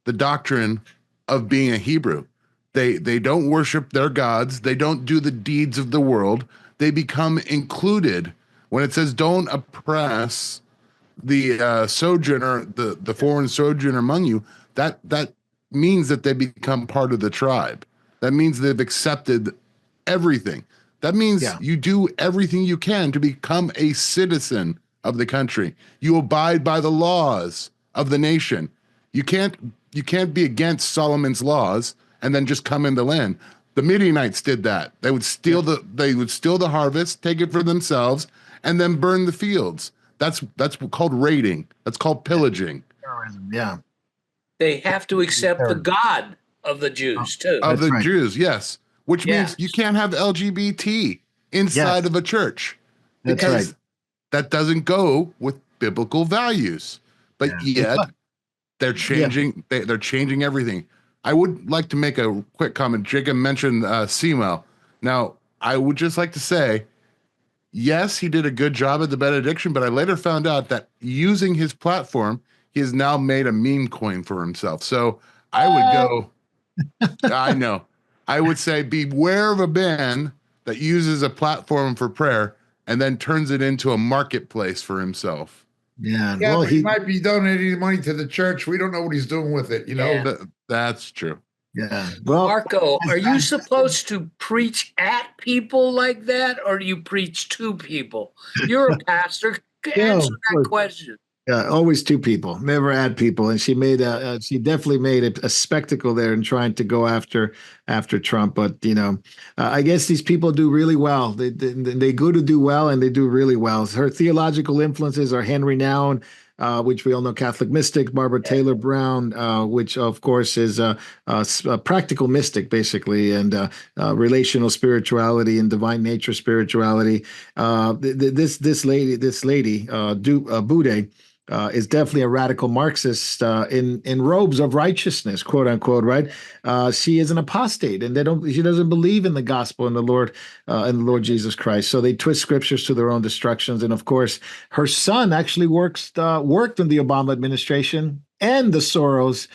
the doctrine of being a Hebrew. They don't worship their gods. They don't do the deeds of the world. They become included. When it says don't oppress the sojourner, the foreign sojourner among you, that means that they become part of the tribe. That means they've accepted everything. That means you do everything you can to become a citizen of the country. You abide by the laws of the nation. You can't be against Solomon's laws and then just come in the land. The Midianites did that. They would steal the harvest, take it for themselves, and then burn the fields. That's called raiding. That's called pillaging. Terrorism. Yeah. They have to accept the God of the Jews too. Of the right. Jews, yes. Which means you can't have LGBT inside of a church. That's because right. that doesn't go with biblical values. But yet they're changing they're changing everything. I would like to make a quick comment. Jacob mentioned Sewell. Now, I would just like to say, yes, he did a good job at the benediction, but I later found out that using his platform, he has now made a meme coin for himself. So I would go, I know. I would say beware of a man that uses a platform for prayer and then turns it into a marketplace for himself. Yeah. Yeah, Well, but he might be donating money to the church. We don't know what he's doing with it, Yeah. That's true. yeah. Well, Marco, are you supposed to preach at people like that, or do you preach to people? You're a pastor. Yeah, Answer of that course. question. Always two people, never add people, and she definitely made a spectacle there in trying to go after Trump. But I guess these people do really well. They go to do well, and they do really well. Her theological influences are Henry Nouwen, which we all know, Catholic mystic, Barbara Taylor Brown, which of course is a practical mystic, basically, and relational spirituality and divine nature spirituality. This lady, Bude. Is definitely a radical Marxist in robes of righteousness, quote unquote, right? She is an apostate, and she doesn't believe in the gospel and the Lord Jesus Christ. So they twist scriptures to their own destructions. And of course, her son actually worked in the Obama administration and the Soros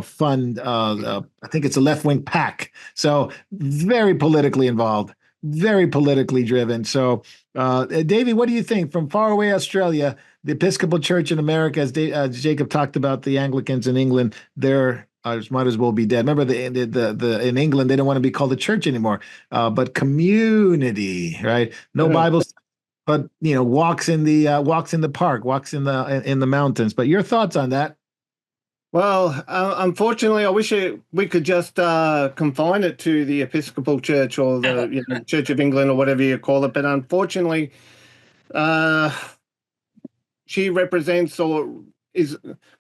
fund. I think it's a left wing PAC. So very politically involved, very politically driven. So, Davey, what do you think from far away Australia? The Episcopal Church in America, as Jacob talked about, the Anglicans in England, they're might as well be dead. Remember, the in England, they don't want to be called a church anymore, but community, right? No Bibles, but walks in the park, walks in the mountains. But your thoughts on that? Well, unfortunately, I wish we could just confine it to the Episcopal Church or the Church of England or whatever you call it. But unfortunately, she represents or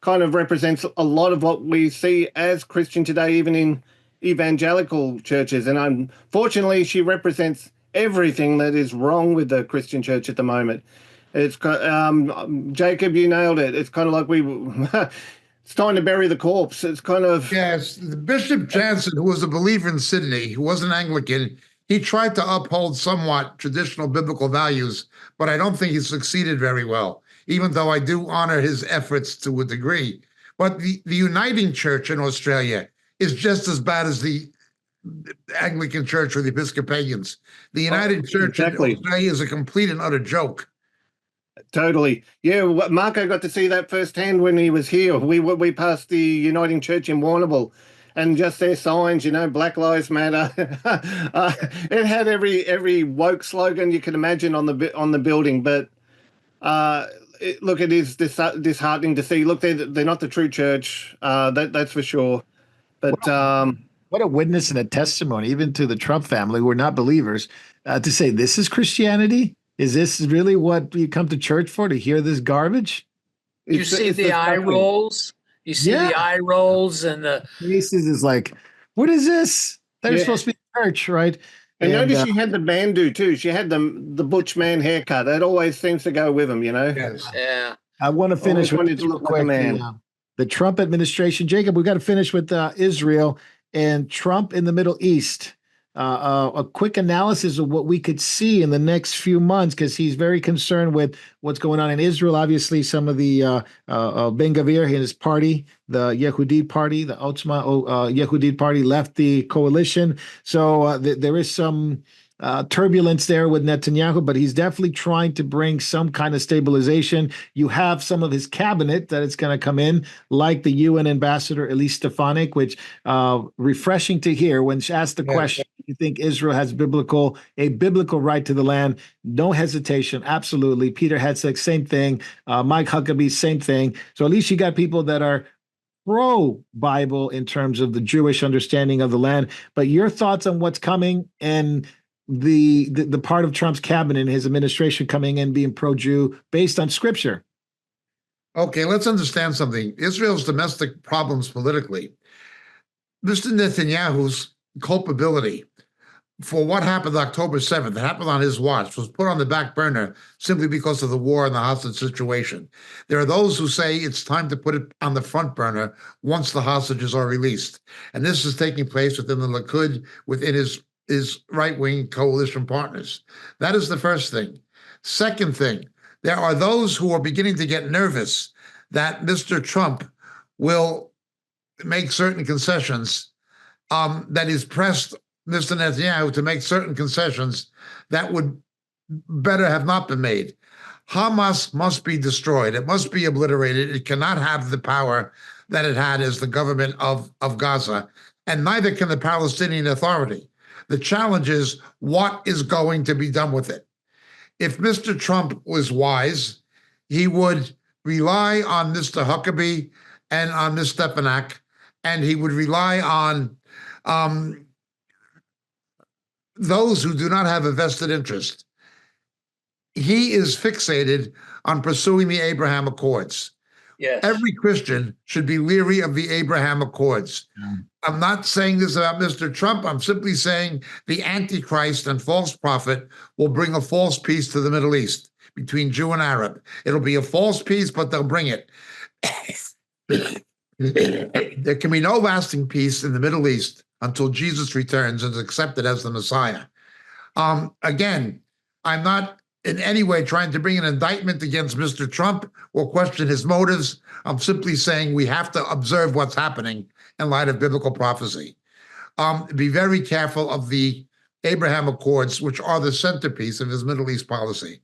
represents a lot of what we see as Christian today, even in evangelical churches. And unfortunately, she represents everything that is wrong with the Christian church at the moment. It's Jacob, you nailed it. It's kind of like it's time to bury the corpse. It's kind of... Yes, Bishop Jansen, who was a believer in Sydney, who was an Anglican, he tried to uphold somewhat traditional biblical values, but I don't think he succeeded very well, even though I do honor his efforts to a degree. But the Uniting Church in Australia is just as bad as the Anglican Church or the Episcopalians. The United Church in Australia is a complete and utter joke. Totally. Yeah, Marco got to see that firsthand when he was here. We passed the Uniting Church in Warrnambool, and just their signs, Black Lives Matter. It had every woke slogan you can imagine on the building. But it is disheartening to see. Look, they're not the true church. That's for sure. But what a witness and a testimony, even to the Trump family, who are not believers, to say this is Christianity. Is this really what you come to church for, to hear this garbage? You see the eye rolls? You see the eye rolls and the faces is like, what is this? They're supposed to be church, right? And notice she had the bandeau too. She had the butch man haircut. That always seems to go with him, Yes. Yeah. I want to finish with this real quick. The Trump administration. Jacob, we got to finish with Israel and Trump in the Middle East. A quick analysis of what we could see in the next few months, because he's very concerned with what's going on in Israel. Obviously, some of the Ben Gvir and his party, the Yehudit party, the Otzma Yehudit party, left the coalition. So there is some turbulence there with Netanyahu, but he's definitely trying to bring some kind of stabilization. You have some of his cabinet that it's going to come in, like the UN ambassador Elise Stefanik, which refreshing to hear when she asked the question, you think Israel has a biblical right to the land? No hesitation, absolutely. Peter Hetzek, same thing. Mike Huckabee, same thing. So at least you got people that are pro-Bible in terms of the Jewish understanding of the land. But your thoughts on what's coming and the part of Trump's cabinet and his administration coming in being pro-Jew based on scripture? Okay, let's understand something. Israel's domestic problems politically. Mr. Netanyahu's culpability for what happened October 7th, that happened on his watch, was put on the back burner simply because of the war and the hostage situation. There are those who say it's time to put it on the front burner once the hostages are released. And this is taking place within the Likud, within his right-wing coalition partners. That is the first thing. Second thing, there are those who are beginning to get nervous that Mr. Trump will make certain concessions that he's pressed Mr. Netanyahu to make certain concessions that would better have not been made. Hamas must be destroyed. It must be obliterated. It cannot have the power that it had as the government of Gaza, and neither can the Palestinian Authority. The challenge is what is going to be done with it. If Mr. Trump was wise, he would rely on Mr. Huckabee and on Ms. Stefanak, and he would rely on those who do not have a vested interest. He is fixated on pursuing the Abraham Accords. Yes. Every Christian should be leery of the Abraham Accords. I'm not saying this about Mr. Trump. I'm simply saying the Antichrist and false prophet will bring a false peace to the Middle East between Jew and Arab. It'll be a false peace, but they'll bring it. There can be no lasting peace in the Middle East until Jesus returns and is accepted as the Messiah. Again, I'm not in any way trying to bring an indictment against Mr. Trump or question his motives. I'm simply saying we have to observe what's happening in light of biblical prophecy. Be very careful of the Abraham Accords, which are the centerpiece of his Middle East policy.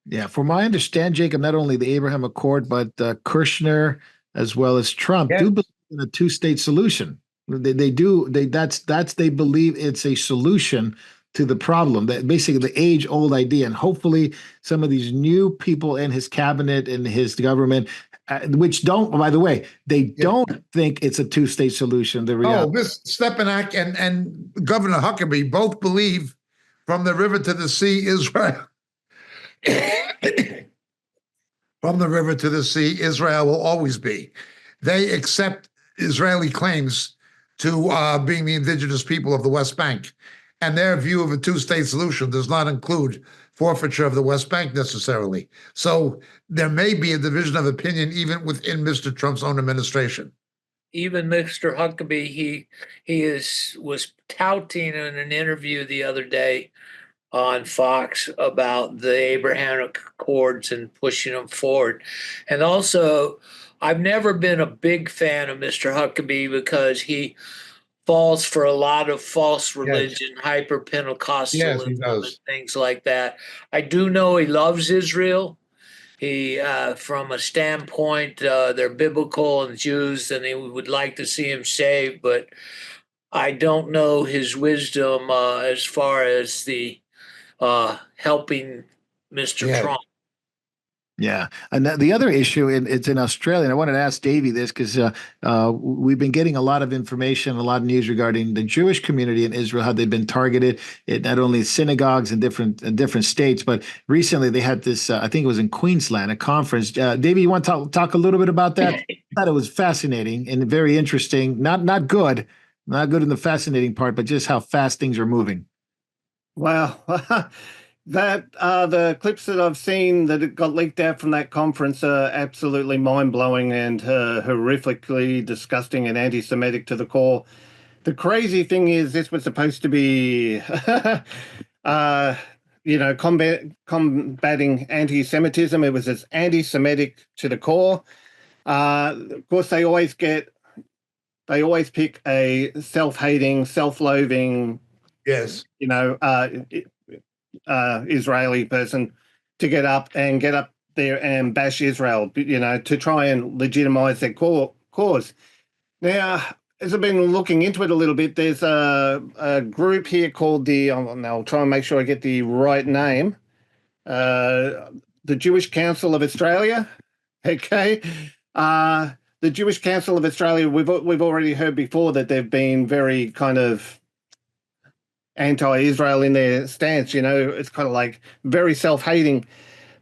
Yeah, from my understand, Jacob, not only the Abraham Accord, but Kushner as well as Trump do believe in a two-state solution. They believe it's a solution to the problem, that basically the age-old idea. And hopefully some of these new people in his cabinet and his government, which don't, by the way, they don't think it's a two-state solution. The reality. Ms. Stepanak and Governor Huckabee both believe from the river to the sea, Israel. From the river to the sea, Israel will always be. They accept Israeli claims to being the indigenous people of the West Bank. And their view of a two-state solution does not include forfeiture of the West Bank necessarily. So there may be a division of opinion even within Mr. Trump's own administration. Even Mr. Huckabee, was touting in an interview the other day on Fox about the Abraham Accords and pushing them forward. And also, I've never been a big fan of Mr. Huckabee because he falls for a lot of false religion, hyper-Pentecostalism, and things like that. I do know he loves Israel. He, from a standpoint, they're biblical and Jews, and he would like to see him saved, but I don't know his wisdom as far as the helping Mr. Trump. Yeah. And the other issue, it's in Australia, and I wanted to ask Davey this because we've been getting a lot of information, a lot of news regarding the Jewish community in Israel, how they've been targeted at not only synagogues in different states, but recently they had this, I think it was in Queensland, a conference. Davey, you want to talk a little bit about that? I thought it was fascinating and very interesting. Not good in the fascinating part, but just how fast things are moving. Wow. That the clips that I've seen that got leaked out from that conference are absolutely mind-blowing and horrifically disgusting and anti-Semitic to the core. The crazy thing is this was supposed to be, combating anti-Semitism. It was as anti-Semitic to the core. Of course, they always pick a self-hating, self-loathing, Israeli person to get up there and bash Israel, to try and legitimize their cause. Now, as I've been looking into it a little bit, there's a group here called I'll try and make sure I get the right name, the Jewish Council of Australia. Okay. The Jewish Council of Australia, we've already heard before that they've been very kind of anti-Israel in their stance, it's kind of like very self-hating.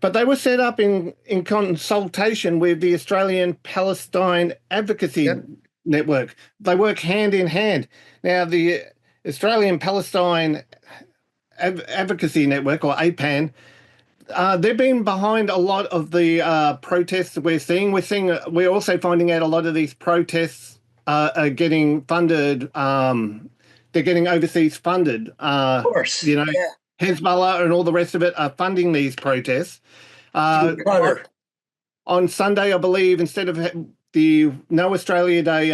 But they were set up in consultation with the Australian Palestine Advocacy Network. They work hand in hand. Now, the Australian Palestine Advocacy Network, or APAN, they've been behind a lot of the protests that we're seeing. We're also finding out a lot of these protests are getting funded. They're getting overseas funded. Of course. Hezbollah and all the rest of it are funding these protests. On Sunday, I believe, instead of the No Australia Day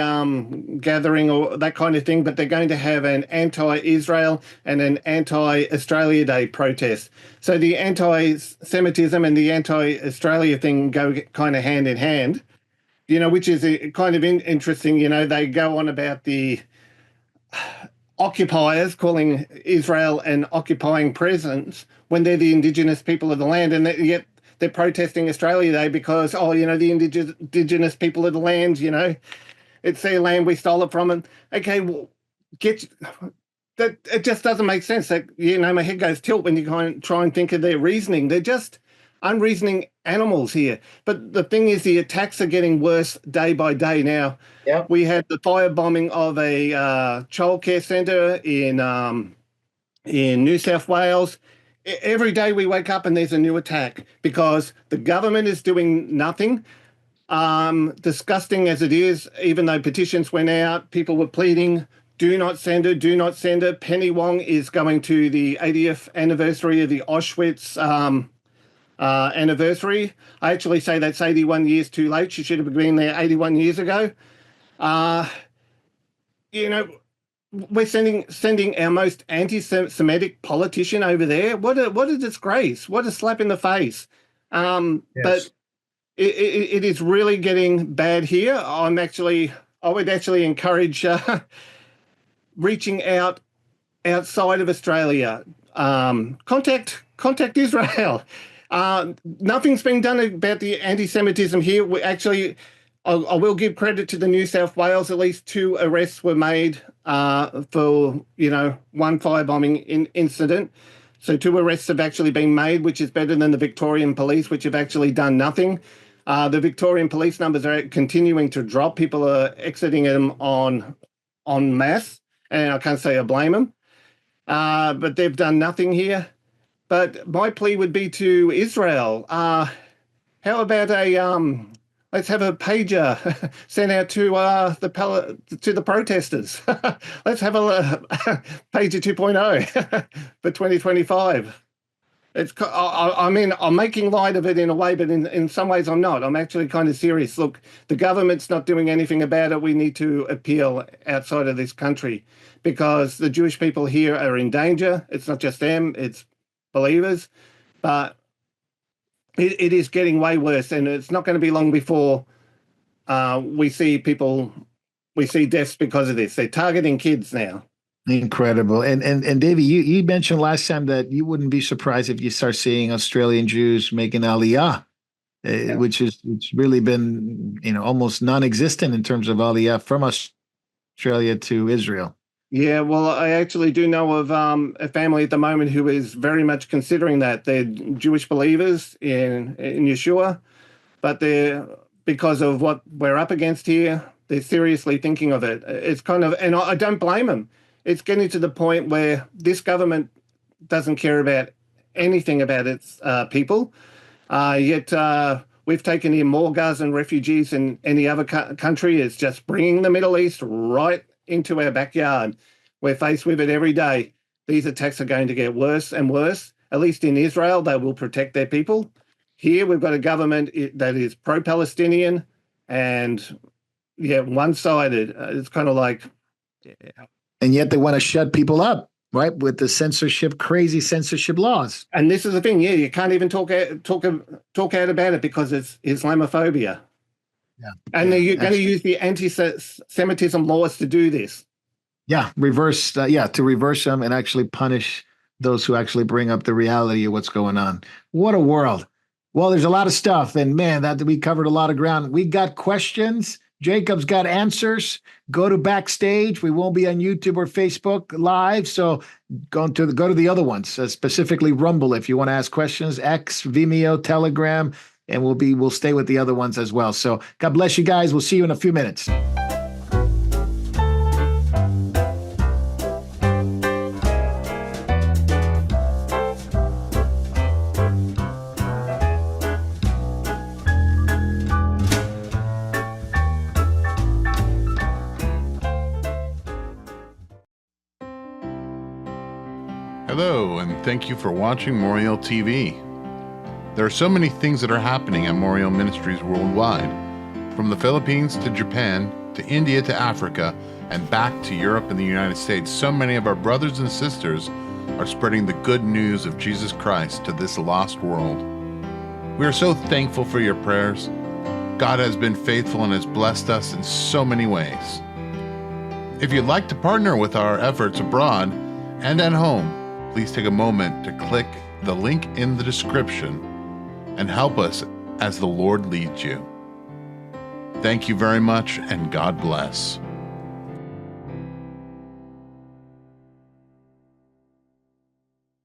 gathering or that kind of thing, but they're going to have an anti-Israel and an anti-Australia Day protest. So the anti-Semitism and the anti-Australia thing go kind of hand in hand, which is kind of interesting. They go on about the occupiers calling Israel an occupying presence when they're the indigenous people of the land, and yet they're protesting Australia Day because, the indigenous people of the land, it's their land, we stole it from them. Okay, well, that it just doesn't make sense. That my head goes tilt when you kind of try and think of their reasoning. They're just unreasoning animals here. But the thing is, the attacks are getting worse day by day now. Yeah. We had the firebombing of a childcare centre in New South Wales. Every day we wake up and there's a new attack because the government is doing nothing. Disgusting as it is, even though petitions went out, people were pleading, do not send her, do not send her. Penny Wong is going to the 80th anniversary of the Auschwitz anniversary. I actually say that's 81 years too late. She should have been there 81 years ago. We're sending our most anti-Semitic politician over there. What a disgrace! What a slap in the face! Yes. But it is really getting bad here. I would actually encourage reaching out outside of Australia. Contact Israel. Nothing's been done about the anti-Semitism here. We actually, I will give credit to the New South Wales. At least 2 arrests were made for one firebombing incident. So 2 arrests have actually been made, which is better than the Victorian police, which have actually done nothing. The Victorian police numbers are continuing to drop. People are exiting them en masse, and I can't say I blame them. But they've done nothing here. But my plea would be to Israel. How about let's have a pager sent out to the protesters. Let's have a pager 2.0 for 2025. I'm making light of it in a way, but in some ways I'm not. I'm actually kind of serious. Look, the government's not doing anything about it. We need to appeal outside of this country because the Jewish people here are in danger. It's not just them, it's believers. But it is getting way worse, and it's not going to be long before we see deaths because of this. They're targeting kids now. Incredible. And Davey, you mentioned last time that you wouldn't be surprised if you start seeing Australian Jews making aliyah, which it's really been almost non-existent in terms of aliyah from Australia to Israel. Yeah, well, I actually do know of a family at the moment who is very much considering that. They're Jewish believers in Yeshua, but because of what we're up against here, they're seriously thinking of it. It's kind of, and I don't blame them. It's getting to the point where this government doesn't care about anything about its people, yet we've taken in more Gazan refugees than any other country. It's just bringing the Middle East right into our backyard. We're faced with it every day. These attacks are going to get worse and worse. At least in Israel, they will protect their people. Here, we've got a government that is pro-Palestinian and, one-sided. It's kind of like... And yet they want to shut people up, right? With the crazy censorship laws. And this is the thing, you can't even talk out about it because it's Islamophobia. Yeah. And they're going to use the anti-Semitism laws to do this. Yeah, to reverse them and actually punish those who actually bring up the reality of what's going on. What a world. Well, there's a lot of stuff, and man, that we covered a lot of ground. We got questions. Jacob's got answers. Go to Backstage. We won't be on YouTube or Facebook Live, so go to the other ones, specifically Rumble if you want to ask questions, X, Vimeo, Telegram, and we'll stay with the other ones as well. So God bless you guys. We'll see you in a few minutes. Hello, and thank you for watching Moriel TV. There are so many things that are happening at Moriel Ministries worldwide. from the Philippines to Japan to India to Africa and back to Europe and the United States. So many of our brothers and sisters are spreading the good news of Jesus Christ to this lost world. We are so thankful for your prayers. God has been faithful and has blessed us in so many ways. If you'd like to partner with our efforts abroad and at home, please take a moment to click the link in the description and help us as the Lord leads you. Thank you very much, and God bless.